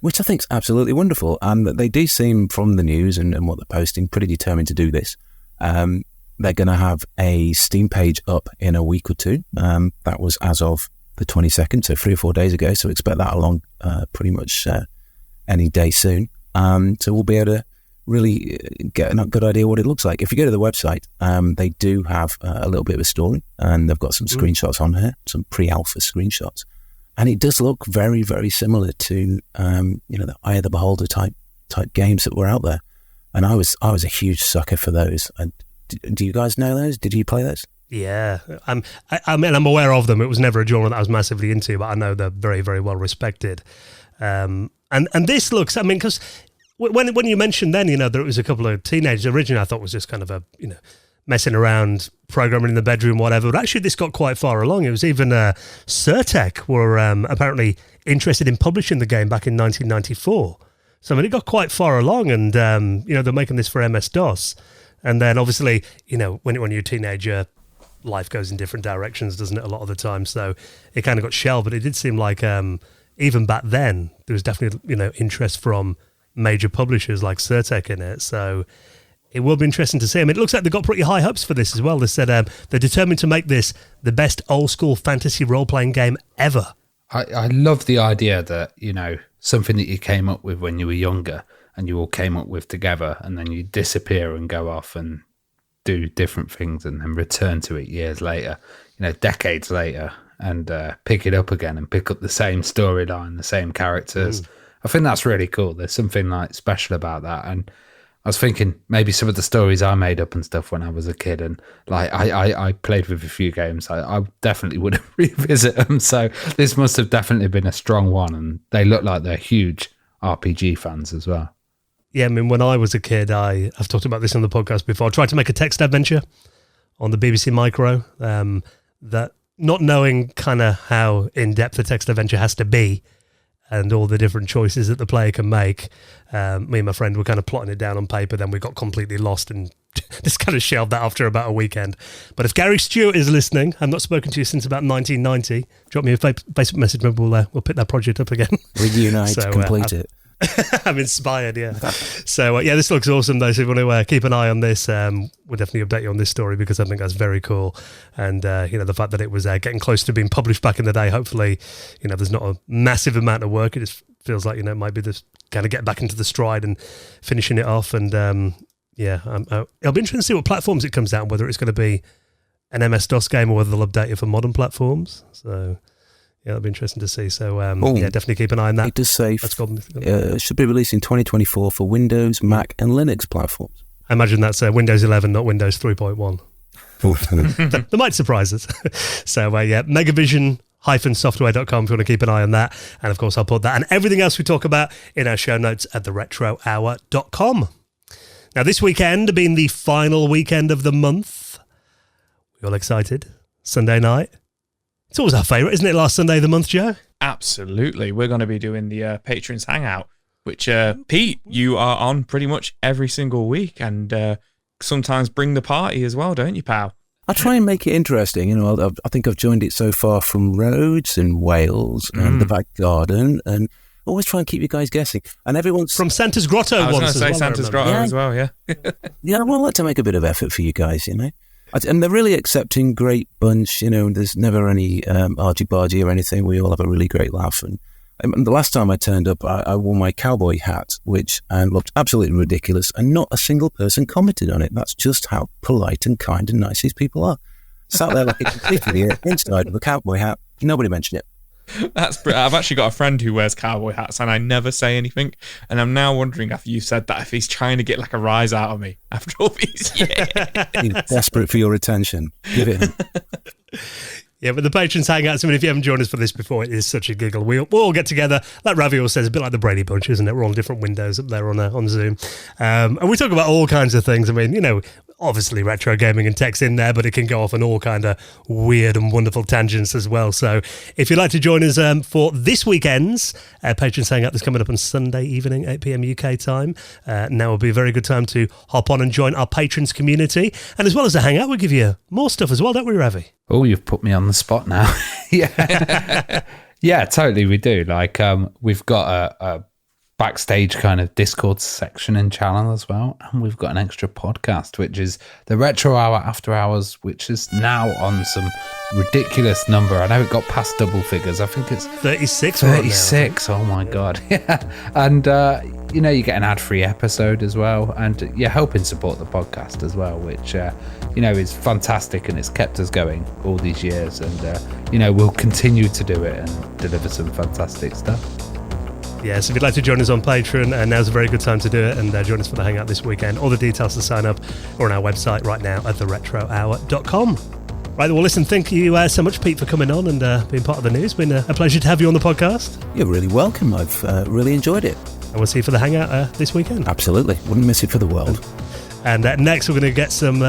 Which I think is absolutely wonderful. And they do seem, from the news and what they're posting, pretty determined to do this. They're going to have a Steam page up in a week or two. That was as of the 22nd, so 3 or 4 days ago. So expect that along pretty much any day soon. So we'll be able to really get a good idea what it looks like. If you go to the website, they do have a little bit of a story, and they've got some screenshots on here, some pre-alpha screenshots. And it does look very, very similar to, the Eye of the Beholder type games that were out there. And I was a huge sucker for those. And do you guys know those? Did you play those? Yeah, I'm aware of them. It was never a genre that I was massively into, but I know they're very, very well respected. And this looks, because when you mentioned then, there was a couple of teenagers. Originally, I thought it was just kind of a, messing around, programming in the bedroom, whatever. But actually, this got quite far along. It was even Surtec were apparently interested in publishing the game back in 1994. So, it got quite far along, and, they're making this for MS-DOS. And then, obviously, when you're a teenager, life goes in different directions, doesn't it, a lot of the time? So, it kind of got shelved. But it did seem like, even back then, there was definitely, interest from major publishers like Surtec in it. So, it will be interesting to see. It looks like they've got pretty high hopes for this as well. They said they're determined to make this the best old-school fantasy role-playing game ever. I love the idea that, something that you came up with when you were younger and you all came up with together, and then you disappear and go off and do different things and then return to it years later, decades later, and pick it up again and pick up the same storyline, the same characters. I think that's really cool. There's something special about that. And I was thinking maybe some of the stories I made up and stuff when I was a kid, and I played with a few games. I definitely would revisit them. So this must have definitely been a strong one, and they look like they're huge RPG fans as well. Yeah, when I was a kid, I've talked about this on the podcast before. I tried to make a text adventure on the BBC Micro. That not knowing kind of how in-depth a text adventure has to be, and all the different choices that the player can make. Me and my friend were kind of plotting it down on paper, then we got completely lost and just kind of shelved that after about a weekend. But if Gary Stewart is listening, I've not spoken to you since about 1990, drop me a Facebook message, maybe we'll pick that project up again. Reunite, complete it. I'm inspired, yeah. So, this looks awesome, though. So if you want to keep an eye on this, we'll definitely update you on this story, because I think that's very cool. And, the fact that it was getting close to being published back in the day, hopefully, there's not a massive amount of work. It just feels like, it might be this kind of get back into the stride and finishing it off. And, it'll be interesting to see what platforms it comes out on, whether it's going to be an MS-DOS game or whether they'll update it for modern platforms. So... yeah, it'll be interesting to see. So, definitely keep an eye on that. It does say it should be released in 2024 for Windows, Mac, and Linux platforms. I imagine that's Windows 11, not Windows 3.1. That might surprise us. So, Megavision-software.com if you want to keep an eye on that. And, of course, I'll put that and everything else we talk about in our show notes at theretrohour.com. Now, this weekend being the final weekend of the month, we all excited? Sunday night. It's always our favourite, isn't it, last Sunday of the month, Joe? Absolutely. We're going to be doing the Patrons Hangout, which, Pete, you are on pretty much every single week and sometimes bring the party as well, don't you, pal? I try and make it interesting. You know, I think I've joined it so far from Rhodes and Wales and the back garden, and always try and keep you guys guessing. And everyone's From Santa's Grotto I was once going to say as well, Santa's Grotto Yeah. as well, yeah. yeah, well, I like to make a bit of effort for you guys, you know. And they're really accepting, great bunch, you know, there's never any argy-bargy or anything. We all have a really great laugh. And the last time I turned up, I wore my cowboy hat, which looked absolutely ridiculous, and not a single person commented on it. That's just how polite and kind and nice these people are. Sat there like a complete idiot, inside of a cowboy hat. Nobody mentioned it. That's brilliant. I've actually got a friend who wears cowboy hats and I never say anything. And I'm now wondering, after you said that, if he's trying to get like a rise out of me after all these years. He's desperate for your attention. Give it him. Yeah, but the patrons hang out. So if you haven't joined us for this before, it is such a giggle. We'll all get together, like Raviol says, a bit like the Brady Bunch, isn't it? We're all in different windows up there on Zoom. And we talk about all kinds of things. I mean, you know, obviously retro gaming and tech's in there, but it can go off on all kind of weird and wonderful tangents as well. So if you'd like to join us for this weekend's Patrons Hangout that's coming up on Sunday evening, 8 p.m. UK time, now would be a very good time to hop on and join our patrons community. And as well as the hangout, we'll give you more stuff as well, don't we, Ravi? Oh, you've put me on the spot now. Yeah. Yeah, totally. We do. Like, we've got a backstage kind of Discord section and channel as well. And we've got an extra podcast, which is the Retro Hour After Hours, which is now on some ridiculous number. I know it got past double figures. I think it's 36. 36. Oh my God. Yeah. And, you know, you get an ad-free episode as well. And you're helping support the podcast as well, which, you know, is fantastic. And it's kept us going all these years. And, you know, we'll continue to do it and deliver some fantastic stuff. Yes, if you'd like to join us on Patreon, now's a very good time to do it, and join us for the Hangout this weekend. All the details to sign up are on our website right now at theretrohour.com. Right, well, listen, thank you so much, Pete, for coming on and being part of the news. It's been a pleasure to have you on the podcast. You're really welcome. I've really enjoyed it. And we'll see you for the Hangout this weekend. Absolutely. Wouldn't miss it for the world. And next, we're going to get some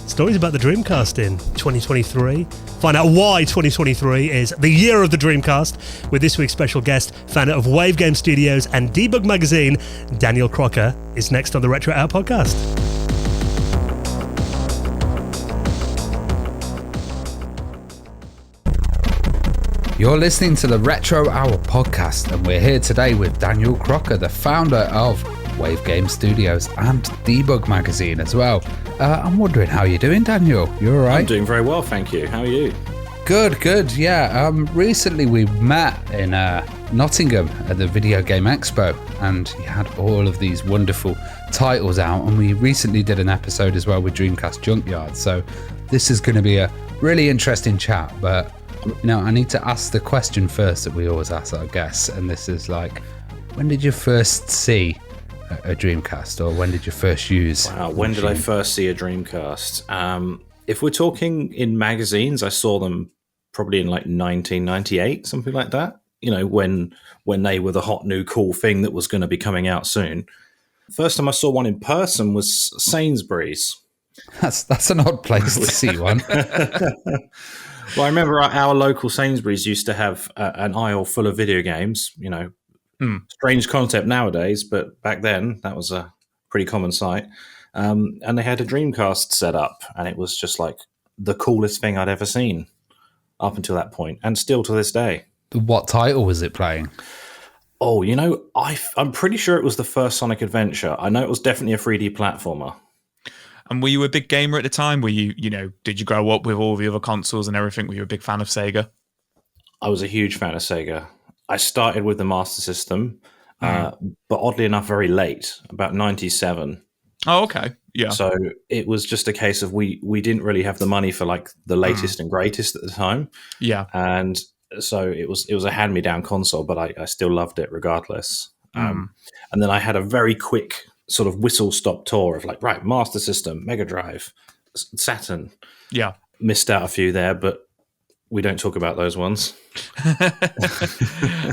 stories about the Dreamcast in 2023. Find out why 2023 is the year of the Dreamcast with this week's special guest, founder of Wave Game Studios and Debug Magazine, Daniel Crocker, is next on the Retro Hour podcast. You're listening to the Retro Hour podcast, and we're here today with Daniel Crocker, the founder of Wave Game Studios and Debug Magazine as well. I'm wondering how you're doing, Daniel. You all right? I'm doing very well, thank you. How are you? Good. Yeah. Recently we met in Nottingham at the Video Game Expo, and you had all of these wonderful titles out, and we recently did an episode as well with Dreamcast Junkyard. So this is going to be a really interesting chat, but you know, I need to ask the question first that we always ask our guests, and this is like, when did you first see a Dreamcast, or when did you first use? Wow, when did I first see a Dreamcast? If we're talking in magazines, I saw them probably in like 1998, something like that. You know, when they were the hot new cool thing that was going to be coming out soon. First time I saw one in person was Sainsbury's. That's an odd place to see one. Well, I remember our local Sainsbury's used to have an aisle full of video games. You know, strange concept nowadays, but back then that was a pretty common sight. And they had a Dreamcast set up, and it was just like the coolest thing I'd ever seen up until that point, and still to this day. What title was it playing? Oh, you know, I'm pretty sure it was the first Sonic Adventure. I know it was definitely a 3D platformer. And were you a big gamer at the time? Were you, did you grow up with all the other consoles and everything? Were you a big fan of Sega? I was a huge fan of Sega. I started with the Master System, but oddly enough, very late, about 97. Oh, okay. Yeah. So it was just a case of we didn't really have the money for like the latest and greatest at the time. Yeah. And so it was a hand-me-down console, but I still loved it regardless. And then I had a very quick sort of whistle-stop tour of like, right, Master System, Mega Drive, Saturn. Yeah. Missed out a few there, but we don't talk about those ones.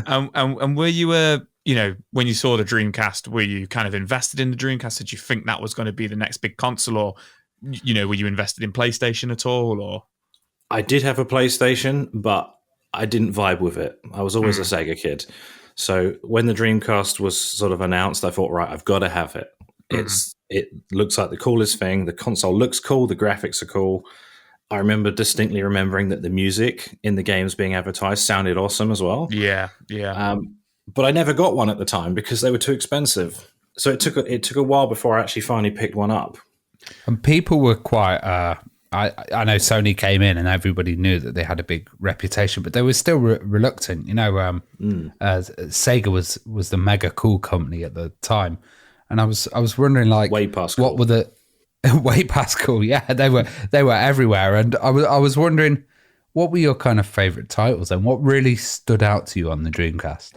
And were you when you saw the Dreamcast, were you kind of invested in the Dreamcast? Did you think that was going to be the next big console, or were you invested in PlayStation at all? Or I did have a PlayStation, but I didn't vibe with it. I was always a Sega kid. So when the Dreamcast was sort of announced, I thought, right, I've got to have it. It looks like the coolest thing. The console looks cool. The graphics are cool. I remember distinctly remembering that the music in the games being advertised sounded awesome as well. Yeah. But I never got one at the time because they were too expensive. So it took a while before I actually finally picked one up. And people were quite. I know Sony came in and everybody knew that they had a big reputation, but they were still reluctant. Sega was the mega cool company at the time, and I was wondering, like, Way past cool. what were the way past cool? Yeah, they were everywhere, and I was wondering, what were your kind of favorite titles and what really stood out to you on the Dreamcast?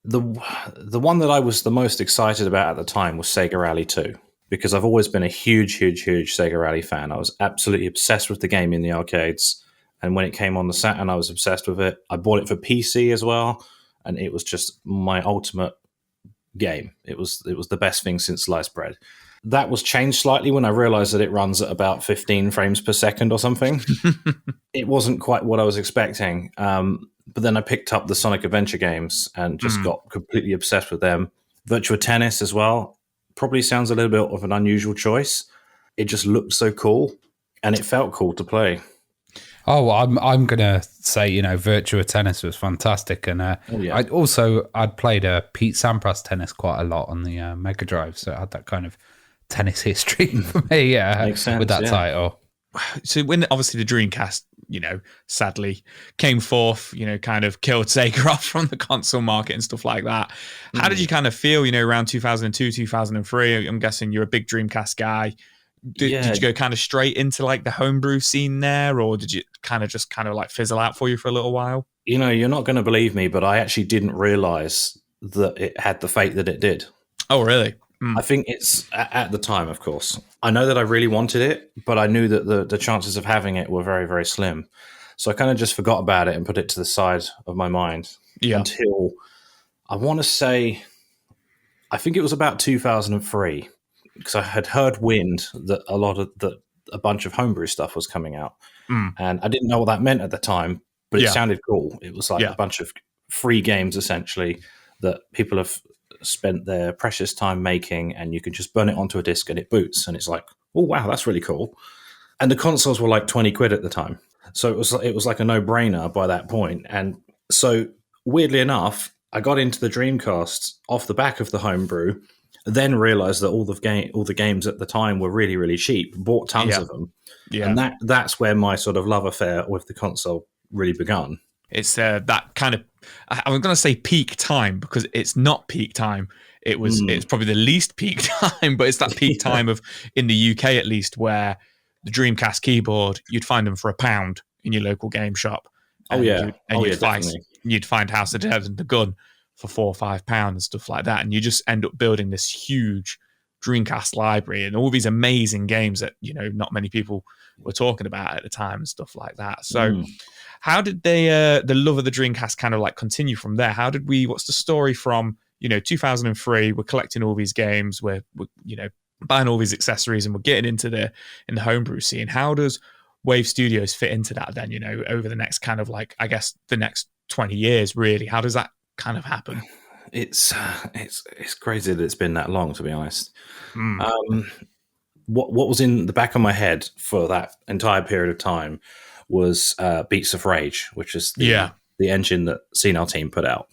The one that I was the most excited about at the time was Sega Rally 2, because I've always been a huge Sega Rally fan. I was absolutely obsessed with the game in the arcades, and when it came on the Saturn, I was obsessed with it. I bought it for PC as well, and it was just my ultimate game. It was the best thing since sliced bread. That was changed slightly when I realized that it runs at about 15 frames per second or something. It wasn't quite what I was expecting. But then I picked up the Sonic Adventure games and just got completely obsessed with them. Virtua Tennis as well. Probably sounds a little bit of an unusual choice. It just looked so cool, and it felt cool to play. Oh, I'm gonna say, Virtua Tennis was fantastic, and I'd played Pete Sampras tennis quite a lot on the Mega Drive, so it had that kind of tennis history for me. Makes sense, with that title. So when obviously the Dreamcast, sadly came forth, kind of killed Sega off from the console market and stuff like that. How did you kind of feel, around 2002, 2003? I'm guessing you're a big Dreamcast guy. Did you go kind of straight into like the homebrew scene there, or did you kind of like fizzle out for you for a little while? You're not going to believe me, but I actually didn't realize that it had the fate that it did. Oh, really? I think it's at the time, of course. I know that I really wanted it, but I knew that the chances of having it were very, very slim. So I kind of just forgot about it and put it to the side of my mind until I want to say, I think it was about 2003, because I had heard wind that a bunch of homebrew stuff was coming out. And I didn't know what that meant at the time, but it sounded cool. It was like a bunch of free games, essentially, that people have spent their precious time making, and you can just burn it onto a disc and it boots, and it's like, oh wow, that's really cool. And the consoles were like 20 quid at the time, so it was like a no-brainer by that point. And so weirdly enough, I got into the Dreamcast off the back of the homebrew, then realized that all the games at the time were really, really cheap, bought tons of them, and that's where my sort of love affair with the console really begun. It's that kind of, I'm going to say peak time, because it's not peak time. It's probably the least peak time, but it's that peak time of, in the UK at least, where the Dreamcast keyboard, you'd find them for £1 in your local game shop. You'd find House of Dead and The Gun for £4 or £5 and stuff like that. And you just end up building this huge Dreamcast library and all these amazing games that, not many people were talking about at the time and stuff like that. So how did the love of the Dreamcast kind of like continue from there? What's the story from, 2003, we're collecting all these games, we're buying all these accessories, and we're getting into the homebrew scene. How does Wave Studios fit into that then, over the next kind of like, I guess the next 20 years, really? How does that kind of happen? It's crazy that it's been that long, to be honest. What was in the back of my head for that entire period of time was Beats of Rage, which is the engine that Senile Team put out.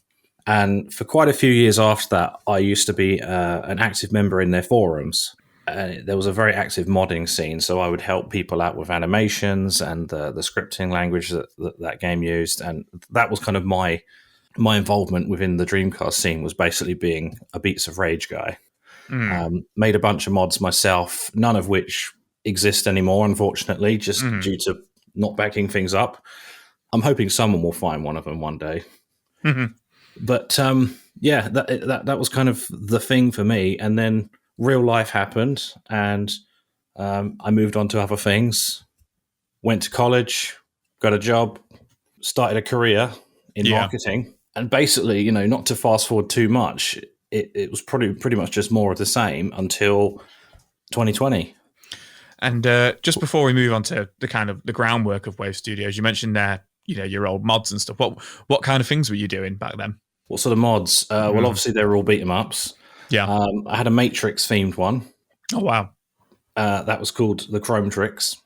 And for quite a few years after that, I used to be an active member in their forums. There was a very active modding scene, so I would help people out with animations and the scripting language that game used. And that was kind of my involvement within the Dreamcast scene, was basically being a Beats of Rage guy. Made a bunch of mods myself, none of which exist anymore, unfortunately, just due to not backing things up. I'm hoping someone will find one of them one day. But that was kind of the thing for me. And then real life happened, and I moved on to other things. Went to college, got a job, started a career in marketing. And basically, not to fast forward too much, it was pretty much just more of the same until 2020. And just before we move on to the kind of the groundwork of Wave Studios, you mentioned there, your old mods and stuff. What kind of things were you doing back then? What sort of mods? Well, obviously they were all beat 'em ups. Yeah. I had a Matrix themed one, Oh, wow. That was called The Chrome Tricks.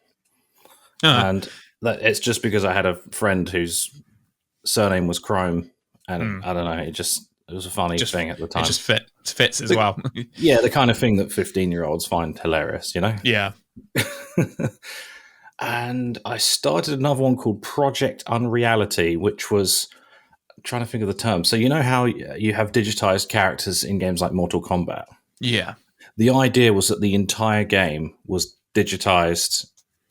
Uh-huh. And it's just because I had a friend whose surname was Chrome, and I don't know, it was a funny thing at the time. It just fits as well. Yeah, the kind of thing that 15-year-olds find hilarious, you know? Yeah. And I started another one called Project Unreality, which was, I'm trying to think of the term. So you know how you have digitized characters in games like Mortal Kombat? Yeah. The idea was that the entire game was digitized.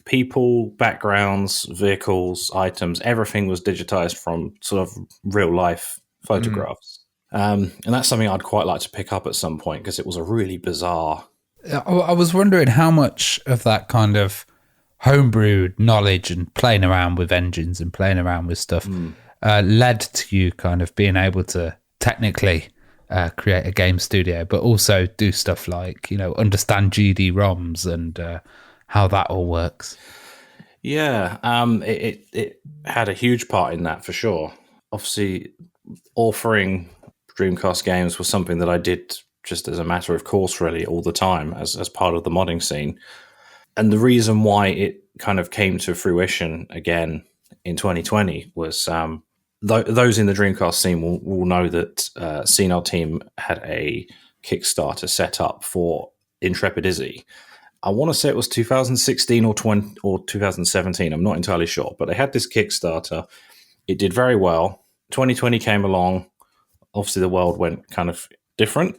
People, backgrounds, vehicles, items, everything was digitized from sort of real life photographs. And that's something I'd quite like to pick up at some point because it was a really bizarre. I was wondering how much of that kind of homebrew knowledge and playing around with engines and playing around with stuff led to you kind of being able to technically create a game studio, but also do stuff like, understand GD-ROMs and how that all works. Yeah, it had a huge part in that for sure. Obviously, authoring Dreamcast games was something that I did just as a matter of course, really, all the time as part of the modding scene. And the reason why it kind of came to fruition again in 2020 was those in the Dreamcast scene will know that Senile Team had a Kickstarter set up for Intrepid Izzy. I want to say it was 2016 or 2017. I'm not entirely sure, but they had this Kickstarter. It did very well. 2020 came along. Obviously, the world went kind of different.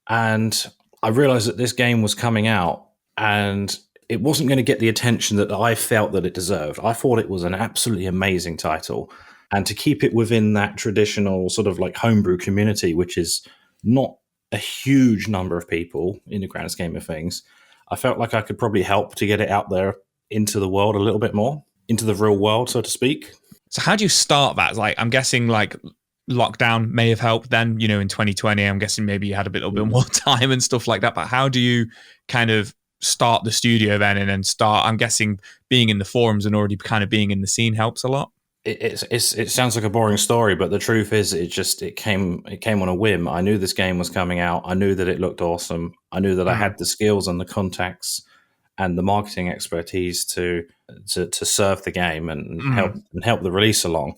And I realized that this game was coming out and it wasn't going to get the attention that I felt that it deserved. I thought it was an absolutely amazing title. And to keep it within that traditional sort of like homebrew community, which is not a huge number of people in the grand scheme of things, I felt like I could probably help to get it out there into the world a little bit more, into the real world, so to speak. So how do you start that? Like, I'm guessing like lockdown may have helped then, in 2020. I'm guessing maybe you had a little bit more time and stuff like that. But how do you kind of start the studio then and then start? I'm guessing being in the forums and already kind of being in the scene helps a lot. It sounds like a boring story, but the truth is it came on a whim. I knew this game was coming out. I knew that it looked awesome. I knew that I had the skills and the contacts and the marketing expertise to serve the game and help the release along.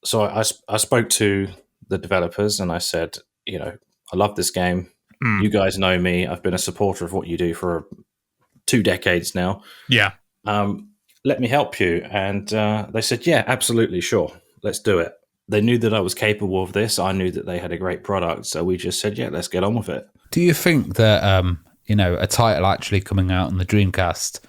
So I spoke to the developers and I said, I love this game. You guys know me. I've been a supporter of what you do for 2 decades now. Yeah. Let me help you. And they said, yeah, absolutely, sure. Let's do it. They knew that I was capable of this. I knew that they had a great product. So we just said, yeah, let's get on with it. Do you think that, a title actually coming out on the Dreamcast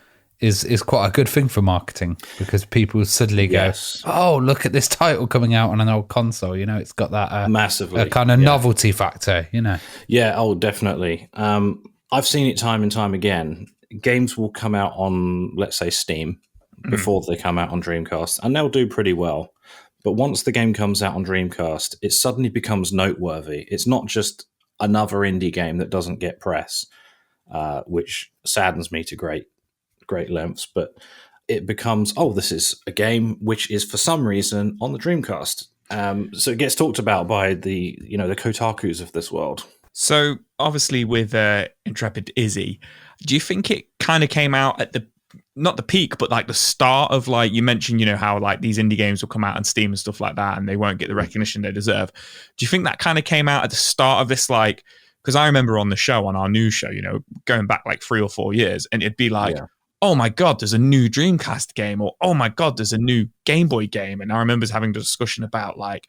is quite a good thing for marketing? Because people suddenly go, oh, look at this title coming out on an old console. It's got that massively kind of novelty factor, Yeah, oh, definitely. I've seen it time and time again. Games will come out on, let's say, Steam before they come out on Dreamcast, and they'll do pretty well. But once the game comes out on Dreamcast, it suddenly becomes noteworthy. It's not just another indie game that doesn't get press, which saddens me to great lengths, but it becomes, this is a game which is for some reason on the Dreamcast. So it gets talked about by the Kotakus of this world. So obviously with Intrepid Izzy, do you think it kind of came out at not the peak, but like the start of, like you mentioned, how like these indie games will come out on Steam and stuff like that and they won't get the recognition they deserve. Do you think that kind of came out at the start of this, like, because I remember on the show, on our news show, going back like 3 or 4 years, and it'd be like, oh my God, there's a new Dreamcast game, or oh my God, there's a new Game Boy game. And I remember having a discussion about, like,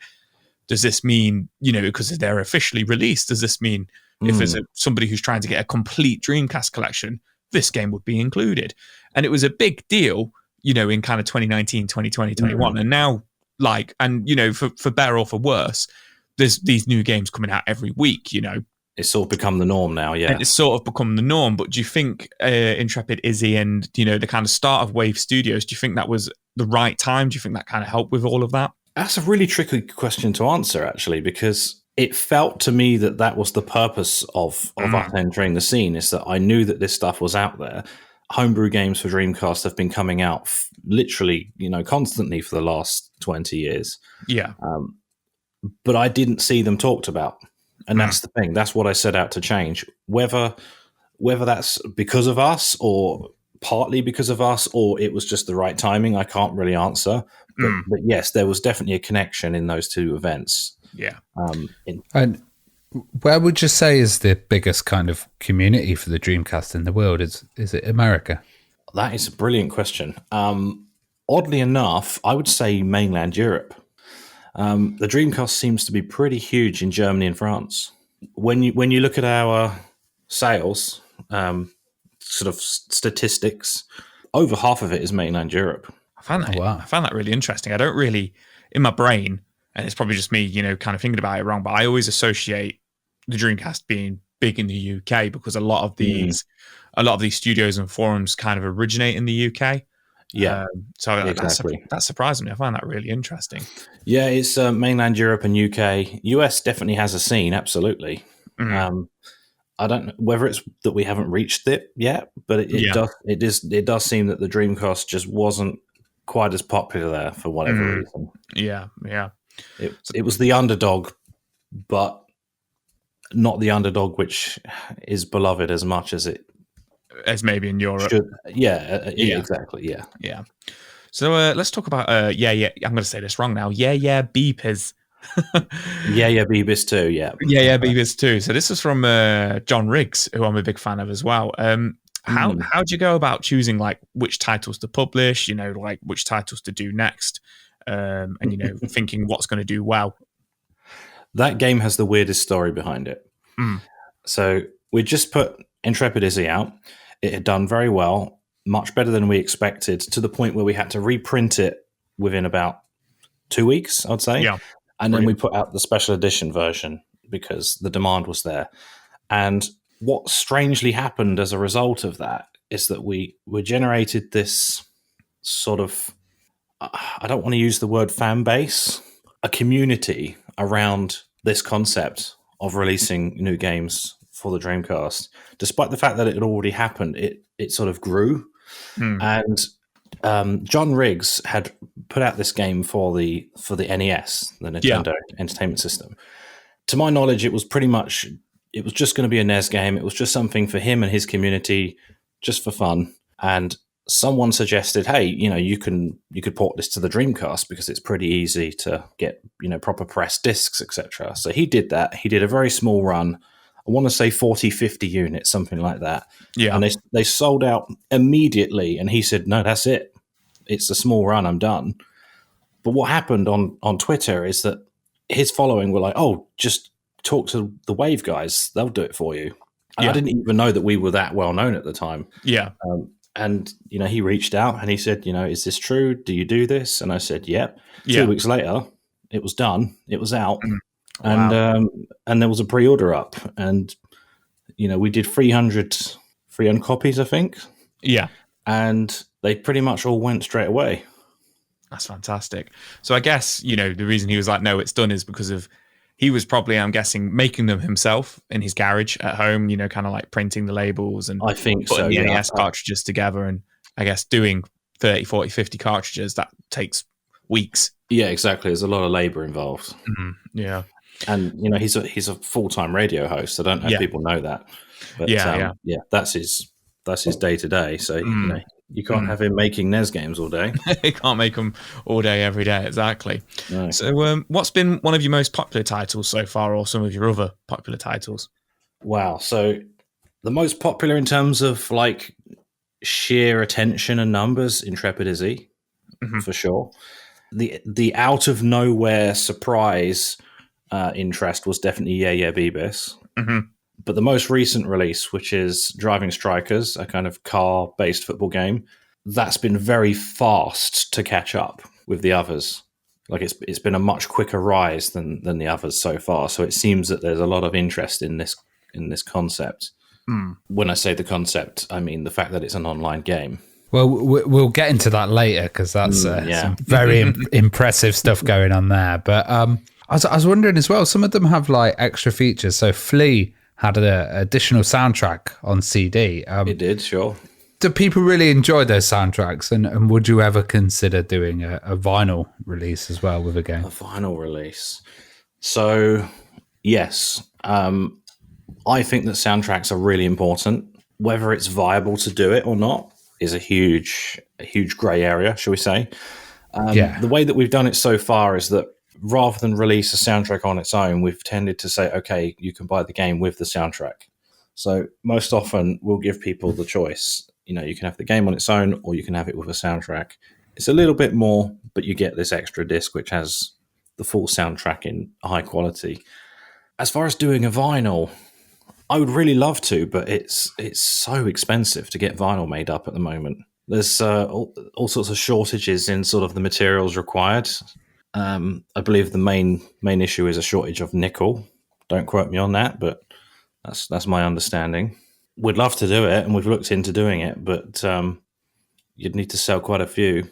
does this mean, because they're officially released, does this mean if there's somebody who's trying to get a complete Dreamcast collection, this game would be included? And it was a big deal, in kind of 2019, 2020, 21. And now, like, and, for better or for worse, there's these new games coming out every week, It's sort of become the norm now, yeah. And it's sort of become the norm. But do you think Intrepid Izzy and, the kind of start of Wave Studios, do you think that was the right time? Do you think that kind of helped with all of that? That's a really tricky question to answer, actually, because it felt to me that was the purpose of us entering the scene, is that I knew that this stuff was out there. Homebrew games for Dreamcast have been coming out literally, constantly for the last 20 years. Yeah. But I didn't see them talked about. And that's the thing. That's what I set out to change. Whether Whether that's because of us or partly because of us, or it was just the right timing, I can't really answer. But yes, there was definitely a connection in those two events. Yeah. And where would you say is the biggest kind of community for the Dreamcast in the world? Is it America? That is a brilliant question. Oddly enough, I would say mainland Europe. The Dreamcast seems to be pretty huge in Germany and France. When you look at our sales, sort of statistics, over half of it is mainland Europe. I found that really interesting. I don't really, in my brain, and it's probably just me, kind of thinking about it wrong, but I always associate the Dreamcast being big in the UK because a lot of these studios and forums kind of originate in the UK. Yeah. So exactly. That surprised me. I find that really interesting. Yeah, it's mainland Europe and UK. US definitely has a scene, absolutely. I don't know whether it's that we haven't reached it yet, but it does seem that the Dreamcast just wasn't quite as popular there for whatever reason. Yeah. It was the underdog, but not the underdog which is beloved as much as it as maybe in Europe. Yeah, exactly. Yeah. So let's talk about I'm going to say this wrong now. Beepers. Beebis too. Yeah, Beebis too. So this is from John Riggs, who I'm a big fan of as well. How do you go about choosing like which titles to publish? Like which titles to do next, and thinking what's going to do well. That game has the weirdest story behind it. So we just put Intrepid Izzy out. It had done very well, much better than we expected, to the point where we had to reprint it within about 2 weeks, I'd say. Yeah. And then we put out the special edition version because the demand was there. And what strangely happened as a result of that is that we generated this sort of, I don't want to use the word fan base, a community around this concept of releasing new games for the Dreamcast. Despite the fact that it had already happened, it sort of grew. And John Riggs had put out this game for the NES, the Nintendo Entertainment System. To my knowledge, it was just going to be a NES game. It was just something for him and his community, just for fun. And someone suggested, hey, you could port this to the Dreamcast because it's pretty easy to get, proper press discs, etc. So he did that. He did a very small run. I want to say 40, 50 units, something like that. Yeah. And they sold out immediately. And he said, no, that's it. It's a small run. I'm done. But what happened on Twitter is that his following were like, oh, just talk to the Wave guys. They'll do it for you. And I didn't even know that we were that well known at the time. Yeah. And, he reached out and he said, is this true? Do you do this? And I said, yep. 2 weeks later, it was done. It was out. And there was a pre-order up. And, we did 300 copies, I think. Yeah. And they pretty much all went straight away. That's fantastic. So I guess, the reason he was like, no, it's done is because of, he was probably, I'm guessing, making them himself in his garage at home, kind of like printing the labels and I think putting the NES cartridges together. And I guess doing 30, 40, 50 cartridges, that takes weeks. Yeah, exactly. There's a lot of labor involved. Mm-hmm. Yeah. And, he's a full-time radio host. I don't know if people know that. But that's his day to day. So, you can't have him making NES games all day. You can't make them all day, every day. Exactly. No. So what's been one of your most popular titles so far, or some of your other popular titles? Wow. So the most popular in terms of like sheer attention and numbers, Intrepid Izzy, for sure. The out of nowhere surprise interest was definitely Beebis. But the most recent release, which is Driving Strikers, a kind of car-based football game, that's been very fast to catch up with the others. Like it's been a much quicker rise than the others so far. So it seems that there's a lot of interest in this concept. When I say the concept, I mean the fact that it's an online game. Well, we'll get into that later because that's some very impressive stuff going on there. But I was wondering as well, some of them have like extra features. So Flea had an additional soundtrack on CD. It did, sure. Do people really enjoy those soundtracks? And would you ever consider doing a vinyl release as well with a game? A vinyl release. So, yes. I think that soundtracks are really important. whether it's viable to do it or not is a huge grey area, shall we say. The way that we've done it so far is that rather than release a soundtrack on its own, we've tended to say, okay, you can buy the game with the soundtrack. So most often we'll give people the choice. You know, you can have the game on its own or you can have it with a soundtrack. It's a little bit more, but you get this extra disc which has the full soundtrack in high quality. As far as doing a vinyl, I would really love to, but it's so expensive to get vinyl made up at the moment. There's all sorts of shortages in sort of the materials required. I believe the main issue is a shortage of nickel. Don't quote me on that, but that's my understanding. We'd love to do it, and we've looked into doing it, but you'd need to sell quite a few.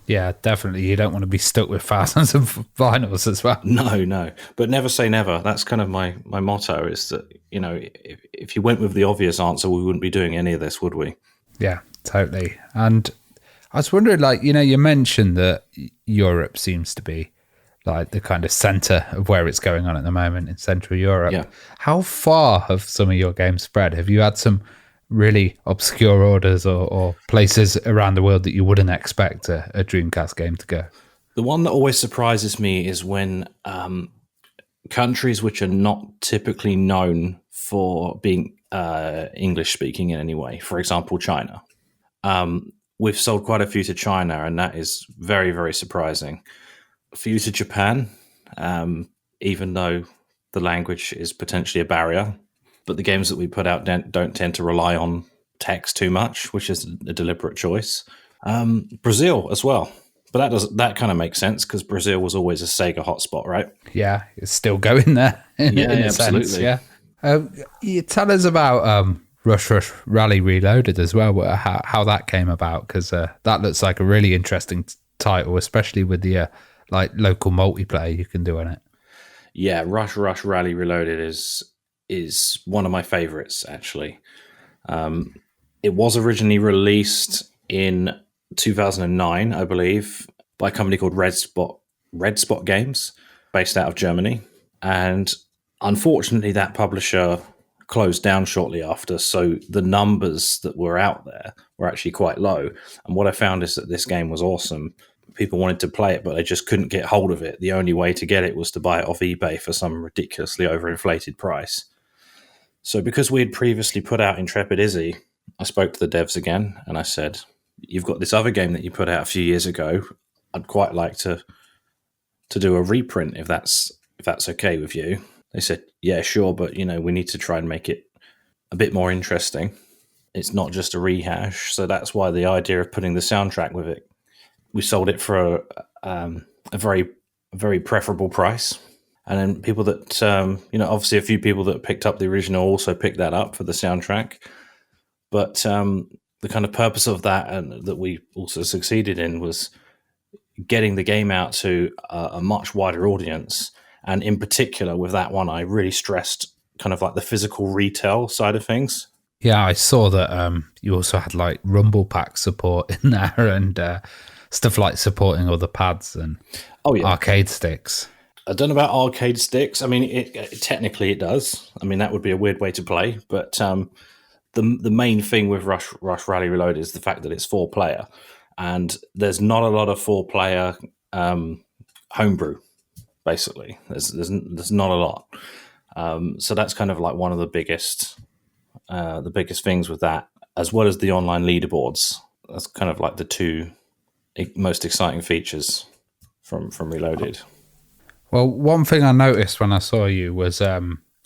Yeah, definitely. You don't want to be stuck with thousands of vinyls as well. No. But never say never. That's kind of my motto is that, you know, if you went with the obvious answer, we wouldn't be doing any of this, would we? Yeah, totally. And I was wondering, like, you know, you mentioned that Europe seems to be like the kind of center of where it's going on at the moment in Central Europe. Yeah. How far have some of your games spread? Have you had some really obscure orders or places around the world that you wouldn't expect a Dreamcast game to go? The one that always surprises me is when countries which are not typically known for being English speaking in any way, for example, China. We've sold quite a few to China, and that is very, very surprising. A few to Japan, even though the language is potentially a barrier. But the games that we put out don't tend to rely on text too much, which is a deliberate choice. Brazil as well. But that kind of makes sense because Brazil was always a Sega hotspot, right? Yeah, it's still going there. In absolutely. Sense, yeah. You tell us about Rush Rally Reloaded as well, how that came about, because that looks like a really interesting title, especially with the like local multiplayer you can do on it. Yeah, Rush Rally Reloaded is one of my favorites, actually. It was originally released in 2009, I believe, by a company called Red Spot Games, based out of Germany. And unfortunately, that publisher closed down shortly after, so the numbers that were out there were actually quite low. And what I found is that this game was awesome. People wanted to play it, but they just couldn't get hold of it. The only way to get it was to buy it off eBay for some ridiculously overinflated price. So because we had previously put out Intrepid Izzy, I spoke to the devs again and I said, you've got this other game that you put out a few years ago. I'd quite like to do a reprint if that's okay with you. They said, yeah, sure, but, you know, we need to try and make it a bit more interesting. It's not just a rehash. So that's why the idea of putting the soundtrack with it, we sold it for a very, very preferable price. And then people that, obviously a few people that picked up the original also picked that up for the soundtrack. But the kind of purpose of that, and that we also succeeded in, was getting the game out to a much wider audience. And in particular, with that one, I really stressed kind of like the physical retail side of things. Yeah, I saw that you also had like Rumble Pack support in there and stuff like supporting other pads and arcade sticks. I don't know about arcade sticks. I mean, it technically it does. I mean, that would be a weird way to play. But the main thing with Rush Rally Reloaded is the fact that it's 4-player. And there's not a lot of 4-player homebrew. Basically, there's not a lot, so that's kind of like one of the biggest things with that, as well as the online leaderboards. That's kind of like the two most exciting features from Reloaded. Well, one thing I noticed when I saw you was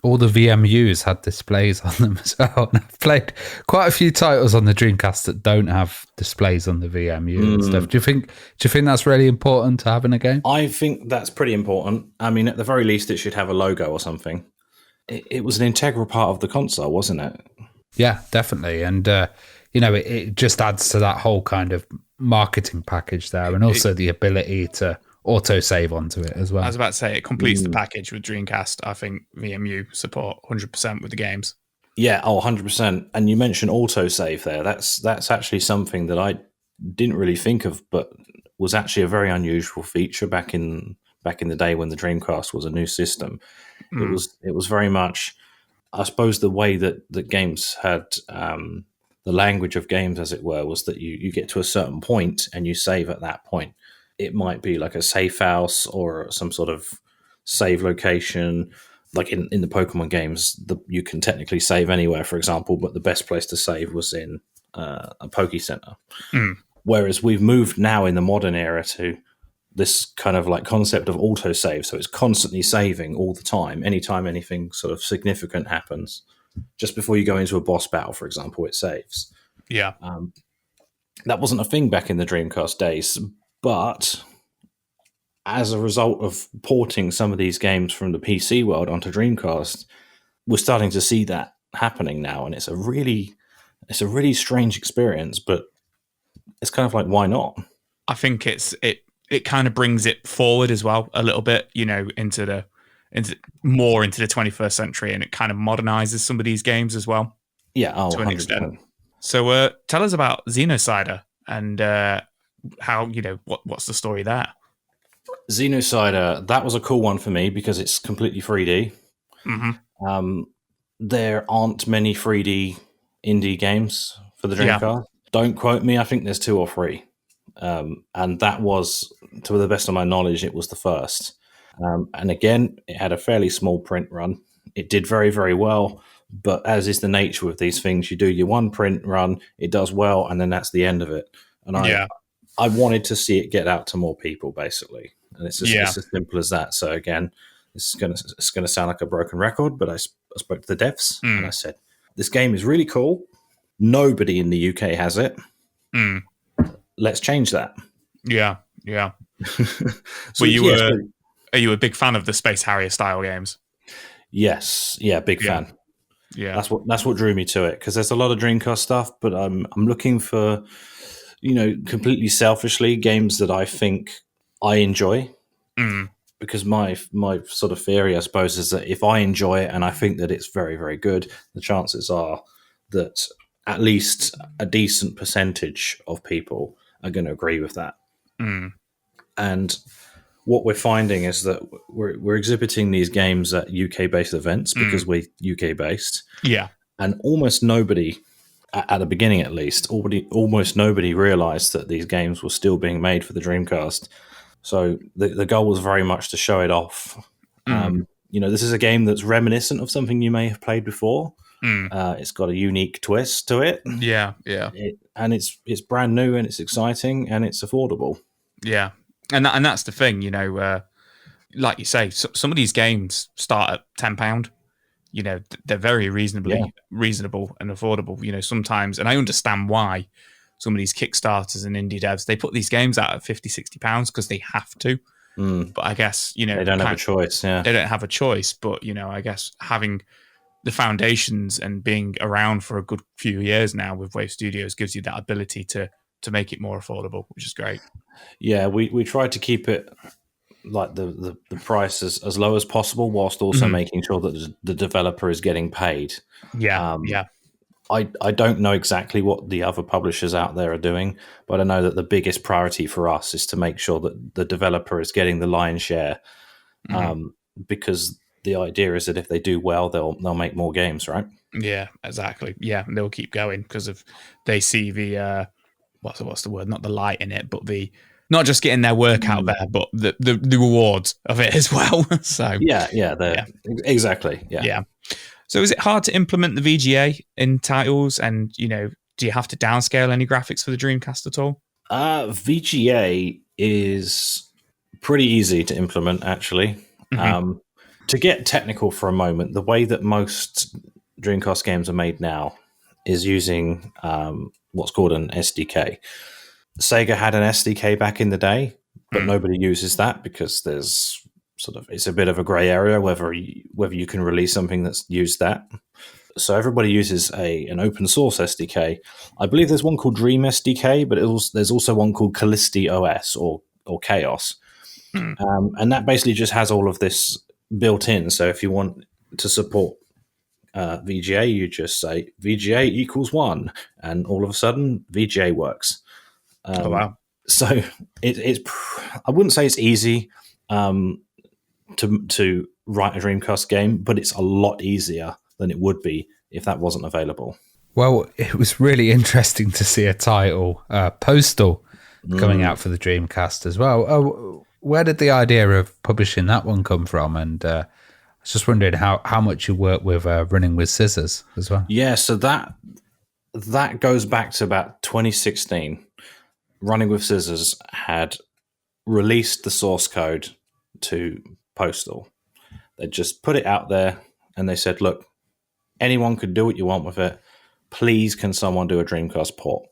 all the VMUs had displays on them as well. And I've played quite a few titles on the Dreamcast that don't have displays on the VMU and stuff. Do you think that's really important to have in a game? I think that's pretty important. I mean, at the very least, it should have a logo or something. It was an integral part of the console, wasn't it? Yeah, definitely. And, it just adds to that whole kind of marketing package there, and also the ability to auto-save onto it as well. I was about to say, it completes the package with Dreamcast. I think VMU support 100% with the games. Yeah, 100%. And you mentioned auto-save there. That's actually something that I didn't really think of, but was actually a very unusual feature back in the day when the Dreamcast was a new system. It was very much I suppose the way that games had the language of games, as it were, was that you get to a certain point and you save at that point. It might be like a safe house or some sort of save location. Like in the Pokemon games, you can technically save anywhere, for example, but the best place to save was in a Poke Center. Whereas we've moved now in the modern era to this kind of like concept of autosave. So it's constantly saving all the time. Anytime anything sort of significant happens, just before you go into a boss battle, for example, it saves. Yeah. That wasn't a thing back in the Dreamcast days, but as a result of porting some of these games from the PC world onto Dreamcast, we're starting to see that happening now, and it's a really strange experience, but it's kind of like, why not? I think it kind of brings it forward as well a little bit, into the 21st century, and it kind of modernizes some of these games as well. Yeah, to an 100%. extent. So tell us about Xenocider and how, what's the story there? Xenocider, that was a cool one for me because it's completely 3D. There aren't many 3D indie games for the Dreamcast. Yeah. Don't quote me, I think there's 2 or 3. And that was, to the best of my knowledge, it was the first. And again, it had a fairly small print run. It did very, very well. But as is the nature of these things, you do your one print run, it does well, and then that's the end of it. And I wanted to see it get out to more people, basically. And it's as simple as that. So again, it's gonna sound like a broken record, but I spoke to the devs and I said, this game is really cool. Nobody in the UK has it. Let's change that. Yeah. So are you a big fan of the Space Harrier style games? Yes. Yeah, big fan. Yeah. That's what drew me to it, because there's a lot of Dreamcast stuff, but I'm looking for, completely selfishly, games that I think I enjoy. Because my sort of theory, I suppose, is that if I enjoy it and I think that it's very, very good, the chances are that at least a decent percentage of people are going to agree with that. And what we're finding is that we're exhibiting these games at UK-based events because we're UK-based. Yeah. And almost nobody, at the beginning at least, almost nobody realized that these games were still being made for the Dreamcast. So the goal was very much to show it off. This is a game that's reminiscent of something you may have played before. It's got a unique twist to it. Yeah. And it's brand new, and it's exciting, and it's affordable. Yeah. And that's the thing, like you say, some of these games start at £10. They're very reasonable and affordable, sometimes. And I understand why some of these Kickstarters and indie devs, they put these games out at £50-60 because they have to. But I guess, they don't have a choice. Yeah. They don't have a choice. But, I guess having the foundations and being around for a good few years now with Wave Studios gives you that ability to make it more affordable, which is great. Yeah, we tried to keep it like the price as low as possible, whilst also making sure that the developer is getting paid. Yeah. I don't know exactly what the other publishers out there are doing, but I know that the biggest priority for us is to make sure that the developer is getting the lion's share, because the idea is that if they do well, they'll make more games, right? Yeah, exactly. Yeah, they'll keep going because of they see the what's the word? Not the light in it, but the not just getting their work out there, but the rewards of it as well. So exactly. Yeah. So is it hard to implement the VGA in titles, and do you have to downscale any graphics for the Dreamcast at all? VGA is pretty easy to implement, actually. To get technical for a moment, the way that most Dreamcast games are made now is using what's called an SDK. Sega had an SDK back in the day, but nobody uses that because there's it's a bit of a grey area whether you can release something that's used that. So everybody uses an open source SDK. I believe there's one called Dream SDK, but there's also one called Callisti OS or Chaos. And that basically just has all of this built in. So if you want to support VGA, you just say VGA equals 1, and all of a sudden VGA works. Oh, wow. So it's I wouldn't say it's easy to write a Dreamcast game, but it's a lot easier than it would be if that wasn't available. Well, it was really interesting to see a title, Postal, coming out for the Dreamcast as well. Oh, where did the idea of publishing that one come from? And I was just wondering how much you work with Running with Scissors as well. Yeah, so that goes back to about 2016. Running with Scissors had released the source code to Postal. They just put it out there and they said, look, anyone could do what you want with it. Please, can someone do a Dreamcast port?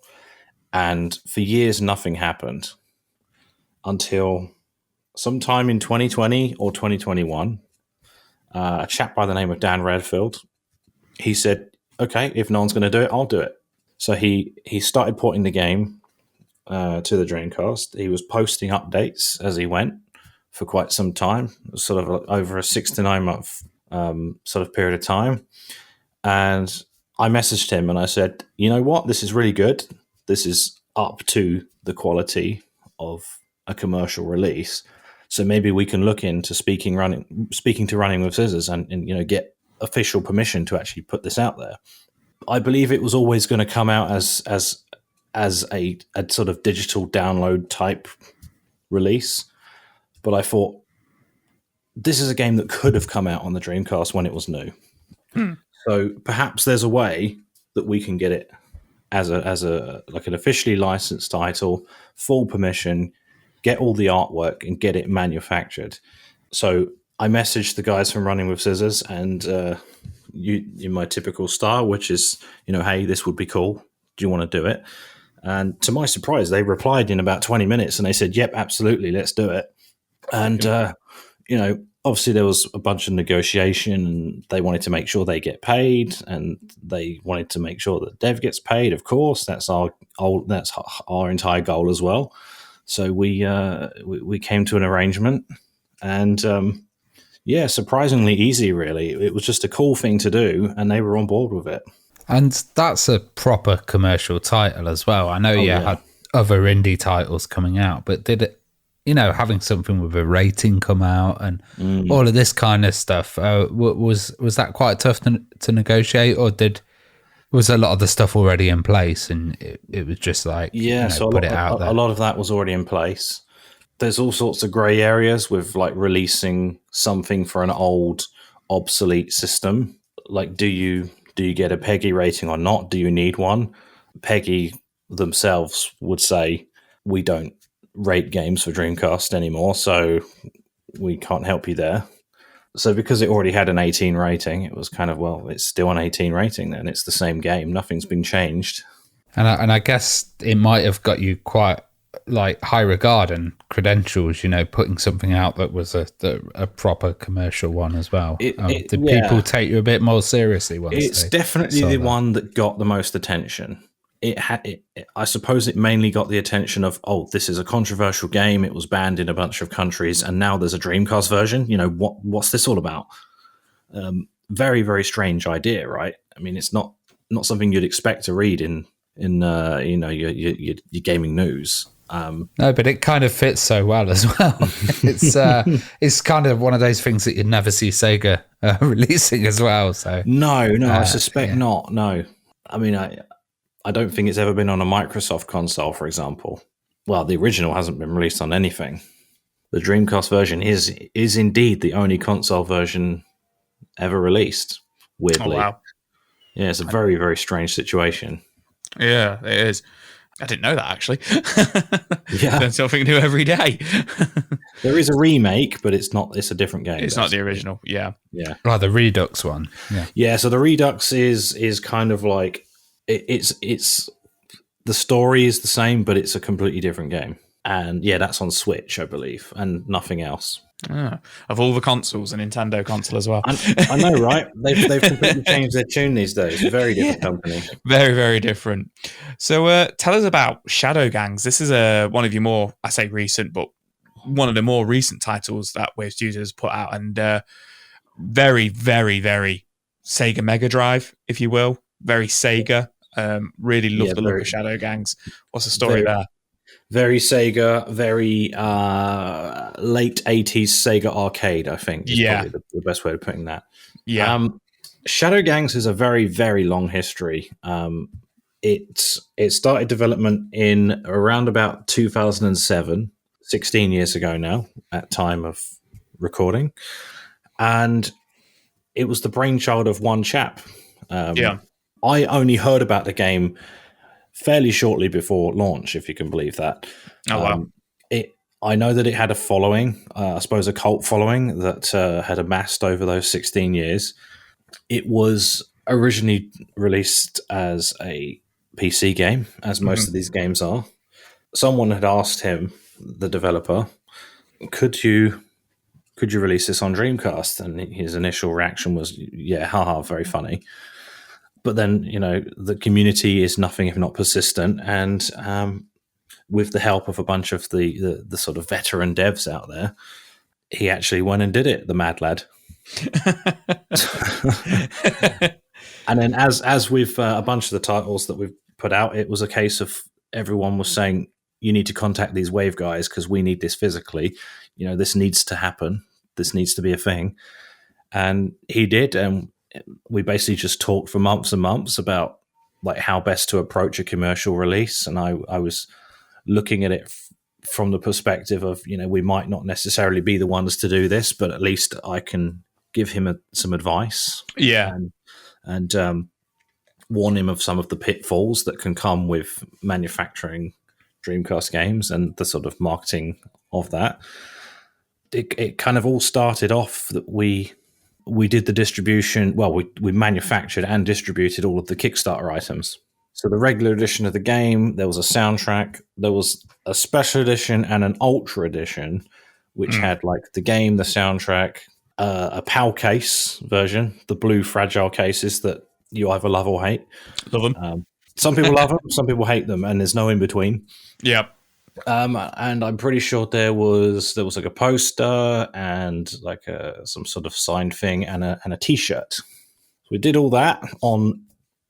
And for years, nothing happened until sometime in 2020 or 2021, a chap by the name of Dan Redfield, he said, okay, if no one's going to do it, I'll do it. So he started porting the game to the Dreamcast. He was posting updates as he went for quite some time, sort of over a 6 to 9 month sort of period of time. And I messaged him and I said, you know what, this is really good. This is up to the quality of a commercial release. So maybe we can look into speaking to Running with Scissors and get official permission to actually put this out there. I believe it was always going to come out as a sort of digital download type release. But I thought, this is a game that could have come out on the Dreamcast when it was new. So perhaps there's a way that we can get it as a like an officially licensed title, full permission, get all the artwork and get it manufactured. So I messaged the guys from Running with Scissors and in my typical style, which is, hey, this would be cool. Do you want to do it? And to my surprise, they replied in about 20 minutes and they said, yep, absolutely, let's do it. And, obviously there was a bunch of negotiation and they wanted to make sure they get paid and they wanted to make sure that dev gets paid. Of course, that's our entire goal as well. So we came to an arrangement and, surprisingly easy, really. It was just a cool thing to do and they were on board with it. And that's a proper commercial title as well. I know you had other indie titles coming out, but did it, having something with a rating come out and all of this kind of stuff, was that quite tough to negotiate, or was a lot of the stuff already in place and it was just like, put it out there? A lot of that was already in place. There's all sorts of grey areas with like releasing something for an old, obsolete system. Like, do you get a PEGI rating or not? Do you need one? PEGI themselves would say, we don't rate games for Dreamcast anymore, so we can't help you there. So because it already had an 18 rating, it was kind of, well, it's still an 18 rating then. It's the same game. Nothing's been changed. And I guess it might have got you quite like high regard and credentials, putting something out that was a proper commercial one as well. Did people take you a bit more seriously once? It's definitely the one that got the most attention. I suppose it mainly got the attention of, this is a controversial game. It was banned in a bunch of countries, and now there's a Dreamcast version. What's this all about? Very, very strange idea, right? I mean, it's not something you'd expect to read in your gaming news. No, but it kind of fits so well as well. It's kind of one of those things that you'd never see Sega releasing as well. So no, I suspect not. No, I mean, I don't think it's ever been on a Microsoft console, for example. Well, the original hasn't been released on anything. The Dreamcast version is indeed the only console version ever released, weirdly. Oh, wow. Yeah, it's a very, very strange situation. Yeah, it is. I didn't know that, actually. Yeah. Learn something new every day. There is a remake, but it's a different game. It's not the original, yeah. Yeah. Like the Redux one. Yeah, so the Redux is kind of like, it's the story is the same, but it's a completely different game. And yeah, that's on Switch, I believe, and nothing else. Of all the consoles, a Nintendo console as well. I know, right? They've completely changed their tune these days. A very different company. Very, very different. So tell us about Shadow Gangs. This is one of your more, I say recent, but one of the more recent titles that Wave Studios put out, and very, very, very Sega Mega Drive, if you will. Very Sega. Really love the look of Shadow Gangs. What's the story there? Very Sega, very late 80s Sega arcade, I think. Is probably the best way of putting that. Yeah. Shadow Gangs is a very, very long history. It started development in around about 2007, 16 years ago now, at time of recording. And it was the brainchild of one chap. I only heard about the game fairly shortly before launch, if you can believe that. Oh, wow. I know that it had a following, I suppose a cult following that had amassed over those 16 years. It was originally released as a PC game, as most of these games are. Someone had asked him, the developer, could you release this on Dreamcast? And his initial reaction was, yeah, haha, very funny. But then, the community is nothing if not persistent. And with the help of a bunch of the sort of veteran devs out there, he actually went and did it, the mad lad. And then as with a bunch of the titles that we've put out, it was a case of everyone was saying, you need to contact these Wave guys because we need this physically. This needs to happen. This needs to be a thing. And he did. And we basically just talked for months and months about like how best to approach a commercial release. And I was looking at it from the perspective of, we might not necessarily be the ones to do this, but at least I can give him some advice. Yeah. And warn him of some of the pitfalls that can come with manufacturing Dreamcast games and the sort of marketing of that. It kind of all started off that we did the distribution. Well, we manufactured and distributed all of the Kickstarter items. So the regular edition of the game, there was a soundtrack, there was a special edition and an ultra edition, which had like the game, the soundtrack, a PAL case version, the blue fragile cases that you either love or hate. Love them. Some people love them, some people hate them, and there's no in between. Yeah. And I'm pretty sure there was like a poster and like some sort of signed thing and a T-shirt. We did all that on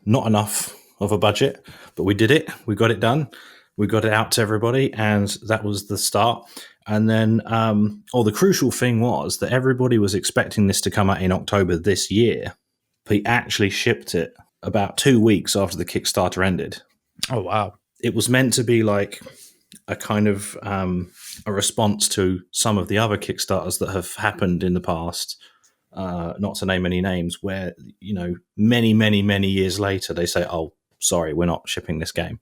not enough of a budget, but we did it. We got it done. We got it out to everybody, and that was the start. And then, the crucial thing was that everybody was expecting this to come out in October this year. But he actually shipped it about 2 weeks after the Kickstarter ended. Oh, wow. It was meant to be like a kind of a response to some of the other Kickstarters that have happened in the past, not to name any names, where, many, many, many years later, they say, oh, sorry, we're not shipping this game.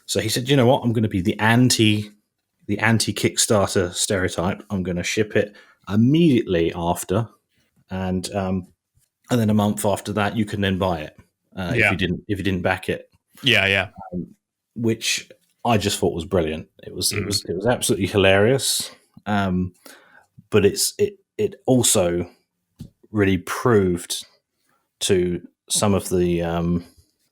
So he said, you know what, I'm going to be the anti-Kickstarter stereotype. I'm going to ship it immediately after, and then a month after that, you can then buy it if you didn't back it. Yeah. Which I just thought was brilliant. It was absolutely hilarious. But it also really proved to some of the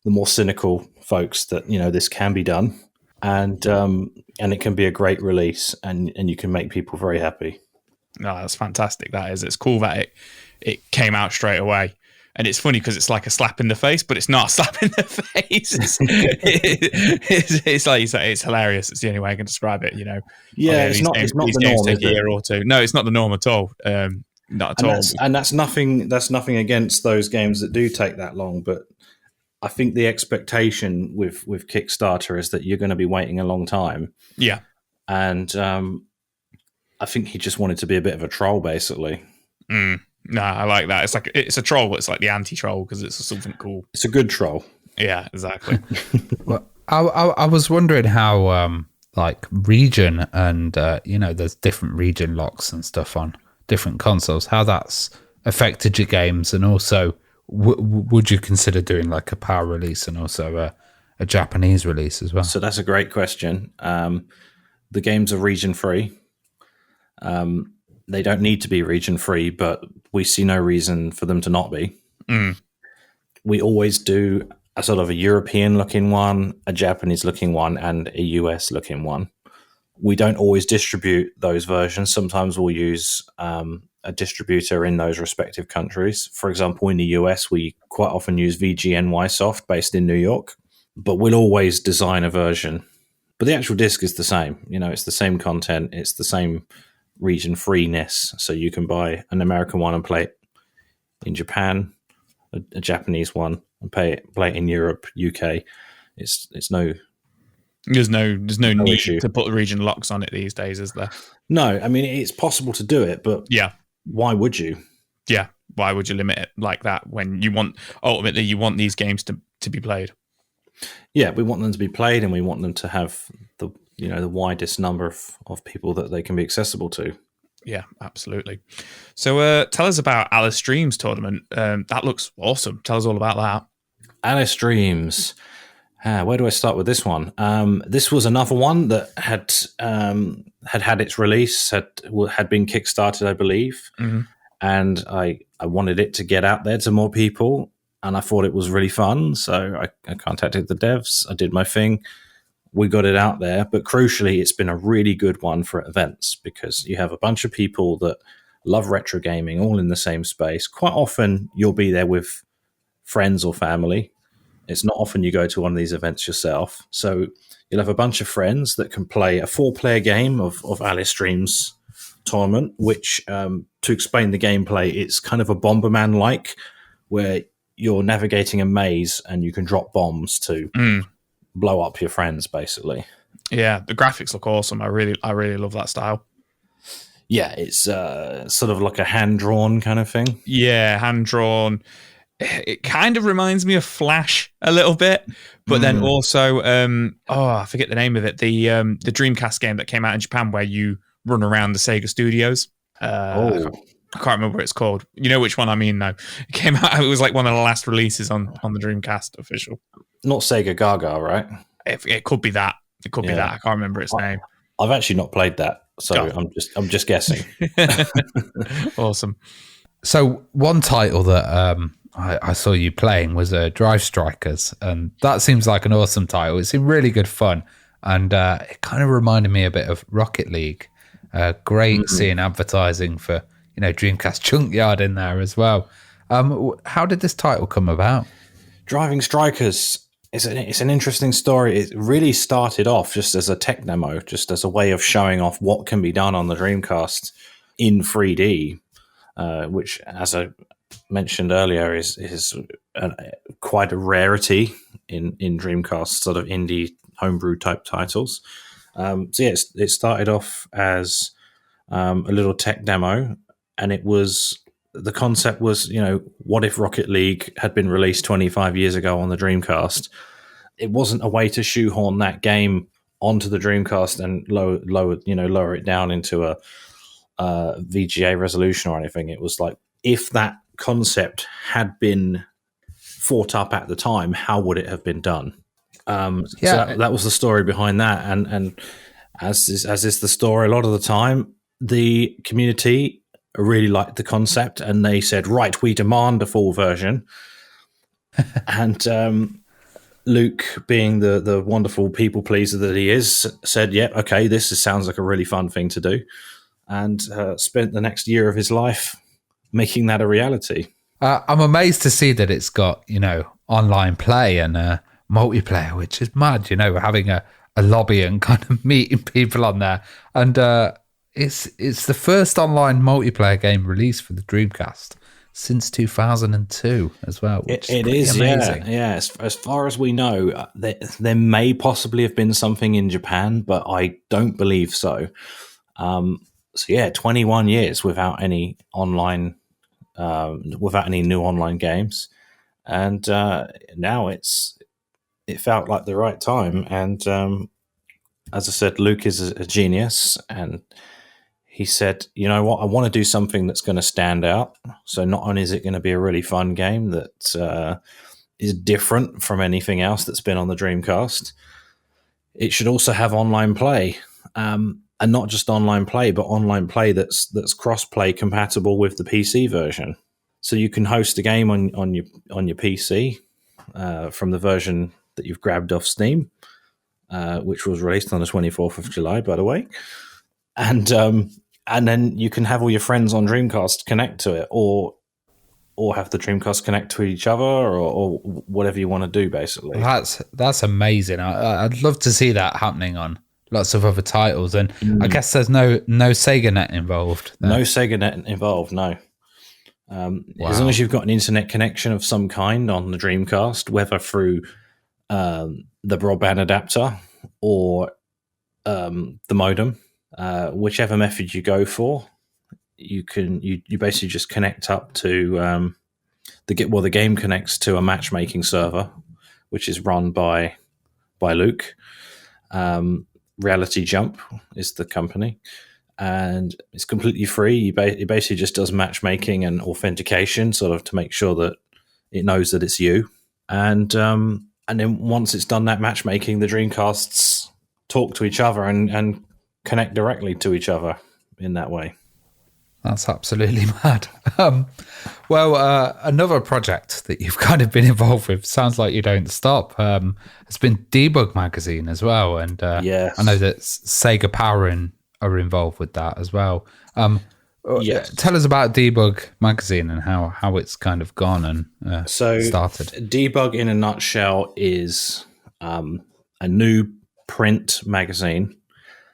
more cynical folks that this can be done, and it can be a great release, and you can make people very happy. No, that's fantastic. That is. It's cool that it came out straight away. And it's funny because it's like a slap in the face, but it's not a slap in the face. It's like you say, it's hilarious. It's the only way I can describe it. Yeah, it's not the norm. Take a year or two. No, it's not the norm at all. Not at all. And that's nothing. That's nothing against those games that do take that long. But I think the expectation with Kickstarter is that you're going to be waiting a long time. Yeah, and I think he just wanted to be a bit of a troll, basically. No, I like that. It's a troll, but it's like the anti-troll because it's something cool. It's a good troll. Yeah, exactly. Well, I was wondering how like region and there's different region locks and stuff on different consoles, how that's affected your games, and also would you consider doing like a PAL release and also a Japanese release as well? So that's a great question. The games are region free. They don't need to be region free, but we see no reason for them to not be. We always do a sort of a European looking one, a Japanese looking one, and a US looking one. We don't always distribute those versions. Sometimes we'll use a distributor in those respective countries. For example, in the US, we quite often use VGNY Soft based in New York, but we'll always design a version. But the actual disc is the same. It's the same content. It's the same region freeness. So you can buy an American one and play it in Japan, a Japanese one and play it in Europe, UK. It's no. There's no need issue to put region locks on it these days, is there? No, I mean it's possible to do it, but yeah, why would you? Yeah, why would you limit it like that when you want these games to be played? Yeah, we want them to be played, and we want them to have the widest number of people that they can be accessible to. Yeah, absolutely. So tell us about Alice Dreams tournament. That looks awesome. Tell us all about that. Alice Dreams. Where do I start with this one? This was another one that had its release, had been kickstarted, I believe. Mm-hmm. And I wanted it to get out there to more people, and I thought it was really fun. So I contacted the devs. I did my thing. We got it out there. But crucially, it's been a really good one for events because you have a bunch of people that love retro gaming all in the same space. Quite often, you'll be there with friends or family. It's not often you go to one of these events yourself. So you'll have a bunch of friends that can play a 4-player game of Alice Dreams tournament, which, to explain the gameplay, it's kind of a Bomberman-like, where you're navigating a maze and you can drop bombs to blow up your friends, basically. Yeah, the graphics look awesome. I really love that style. Yeah, it's sort of like a hand-drawn kind of thing. Yeah, hand-drawn. It kind of reminds me of Flash a little bit, but then also, I forget the name of it. The Dreamcast game that came out in Japan where you run around the Sega studios. I can't remember what it's called. You know which one I mean, though. It came out. It was like one of the last releases on the Dreamcast official. Not Sega Gaga, right? It could be that. It could be that. I can't remember its name. I've actually not played that, so I'm just guessing. Awesome. So one title that I saw you playing was Drive Strikers, and that seems like an awesome title. It seemed really good fun, and it kind of reminded me a bit of Rocket League. Great seeing advertising for Dreamcast Junkyard in there as well. How did this title come about? Driving Strikers. It's an interesting story. It really started off just as a tech demo, just as a way of showing off what can be done on the Dreamcast in 3D, which, as I mentioned earlier, is quite a rarity in Dreamcast sort of indie homebrew type titles. It started off as a little tech demo, and the concept was, what if Rocket League had been released 25 years ago on the Dreamcast? It wasn't a way to shoehorn that game onto the Dreamcast and lower it down into a VGA resolution or anything. It was like, if that concept had been thought up at the time, how would it have been done? So that was the story behind that, and as is the story a lot of the time, the community really liked the concept, and they said, right, we demand a full version. And Luke, being the wonderful people pleaser that he is, said, yeah, okay, this sounds like a really fun thing to do, and spent the next year of his life making that a reality. I'm amazed to see that it's got, online play and multiplayer, which is mad, having a lobby and kind of meeting people on there. And it's the first online multiplayer game released for the Dreamcast since 2002 as well. Which it is amazing. Yeah. As far as we know, there may possibly have been something in Japan, but I don't believe so. 21 years without any online, without any new online games, and now it felt like the right time. And as I said, Luke is a genius, and he said, you know what, I want to do something that's going to stand out. So not only is it going to be a really fun game that is different from anything else that's been on the Dreamcast, it should also have online play. And not just online play, but online play that's cross-play compatible with the PC version. So you can host a game on your PC from the version that you've grabbed off Steam, which was released on the 24th of July, by the way. And then you can have all your friends on Dreamcast connect to it, or have the Dreamcast connect to each other, or whatever you want to do, basically. That's amazing. I'd love to see that happening on lots of other titles. And I guess there's no SegaNet involved there. No SegaNet involved, no. As long as you've got an internet connection of some kind on the Dreamcast, whether through the broadband adapter or the modem, whichever method you go for, you basically just connect up to the game connects to a matchmaking server, which is run by Luke. Reality Jump is the company, and it's completely free. It basically just does matchmaking and authentication, sort of to make sure that it knows that it's you. And then once it's done that matchmaking, the Dreamcasts talk to each other and connect directly to each other in that way. That's absolutely mad. Another project that you've kind of been involved with, sounds like you don't stop. It's been Debug Magazine as well. And yes. I know that Sega Power are involved with that as well. Yes. Tell us about Debug Magazine and how it's kind of gone and started. Debug, in a nutshell, is a new print magazine,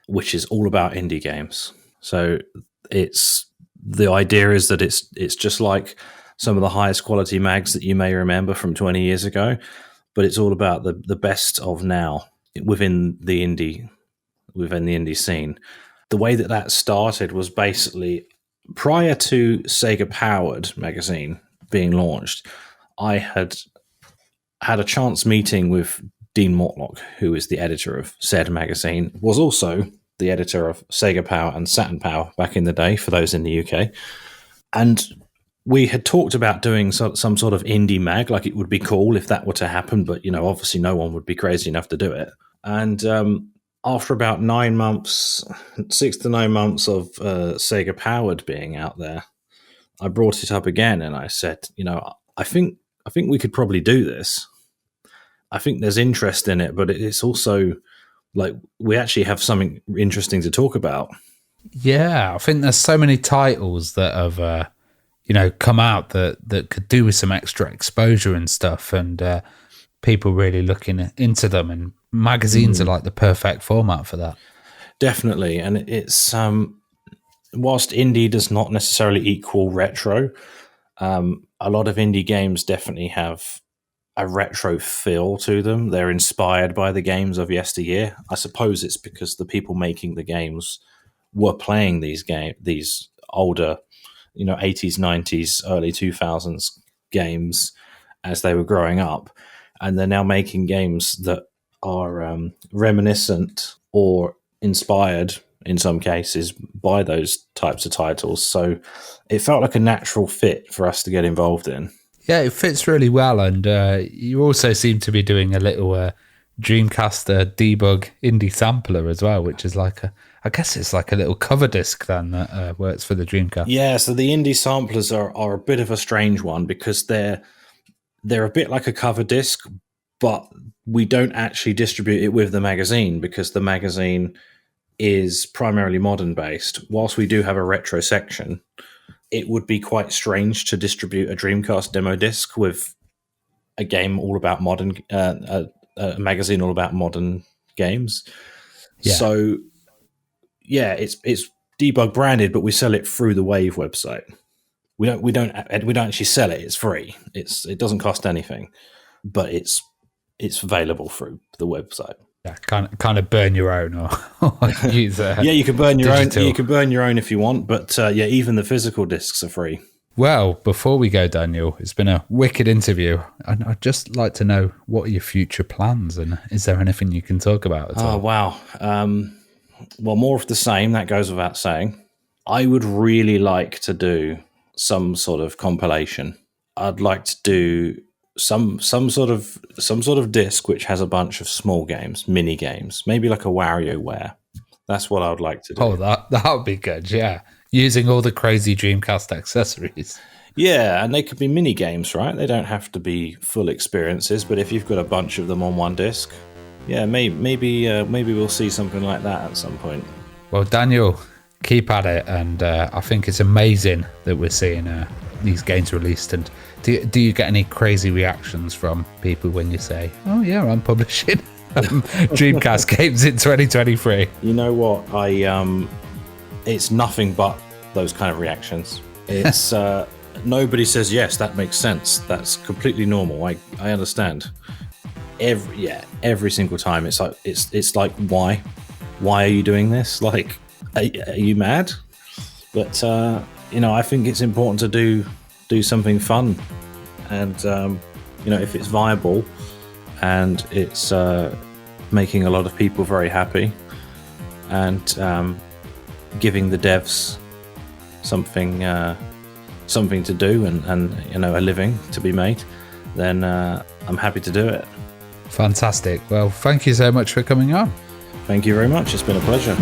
which is all about indie games. So the idea is that it's just like some of the highest quality mags that you may remember from 20 years ago, but it's all about the best of now within the indie scene. The way that started was basically prior to Sega Powered magazine being launched. I had a chance meeting with Dean Mortlock, who is the editor of said magazine, was also the editor of Sega Power and Saturn Power back in the day, for those in the UK. And we had talked about doing some sort of indie mag, like it would be cool if that were to happen, but, obviously no one would be crazy enough to do it. And after about 6 to 9 months of Sega Powered being out there, I brought it up again and I said, I think we could probably do this. I think there's interest in it, but it's also like we actually have something interesting to talk about. Yeah, I think there's so many titles that have, come out that could do with some extra exposure and stuff, and people really looking into them. And magazines are like the perfect format for that. Definitely, and it's whilst indie does not necessarily equal retro, a lot of indie games definitely have a retro feel to them. They're inspired by the games of yesteryear. I suppose it's because the people making the games were playing these older, 80s, 90s, early 2000s games as they were growing up, and they're now making games that are reminiscent or inspired in some cases by those types of titles. So it felt like a natural fit for us to get involved in. Yeah, it fits really well, and you also seem to be doing a little Dreamcast debug indie sampler as well, which is I guess it's like a little cover disc then that works for the Dreamcast. Yeah, so the indie samplers are a bit of a strange one because they're a bit like a cover disc, but we don't actually distribute it with the magazine because the magazine is primarily modern based. Whilst we do have a retro section, it would be quite strange to distribute a Dreamcast demo disc with a game all about modern, a magazine all about modern games. Yeah. So, yeah, it's Debug branded, but we sell it through the Wave website. We don't actually sell it. It's free. It doesn't cost anything, but it's available through the website. Yeah, kind of burn your own or use you can burn your digital. own. You can burn your own if you want, but even the physical discs are free. Well, before we go, Daniel, it's been a wicked interview, and I'd just like to know, what are your future plans, and is there anything you can talk about at all? Oh wow, well, more of the same. That goes without saying. I would really like to do some sort of compilation. I'd like to do some sort of disc which has a bunch of small games, mini games, maybe like a WarioWare. That's what I would like to do. Oh, that would be good. Yeah, using all the crazy Dreamcast accessories. Yeah, and they could be mini games, right? They don't have to be full experiences, but if you've got a bunch of them on one disc, yeah, maybe we'll see something like that at some point. Well, Daniel, keep at it, and I think it's amazing that we're seeing these games released. And do you get any crazy reactions from people when you say, "Oh yeah, I'm publishing Dreamcast games in 2023"? You know what? It's nothing but those kind of reactions. It's nobody says yes. That makes sense. That's completely normal. I understand. Every single time it's like why are you doing this? Like, are you mad? But I think it's important to do something fun, and if it's viable and it's making a lot of people very happy, and giving the devs something to do and a living to be made, then I'm happy to do it. Fantastic. Well, thank you so much for coming on. Thank you very much. It's been a pleasure.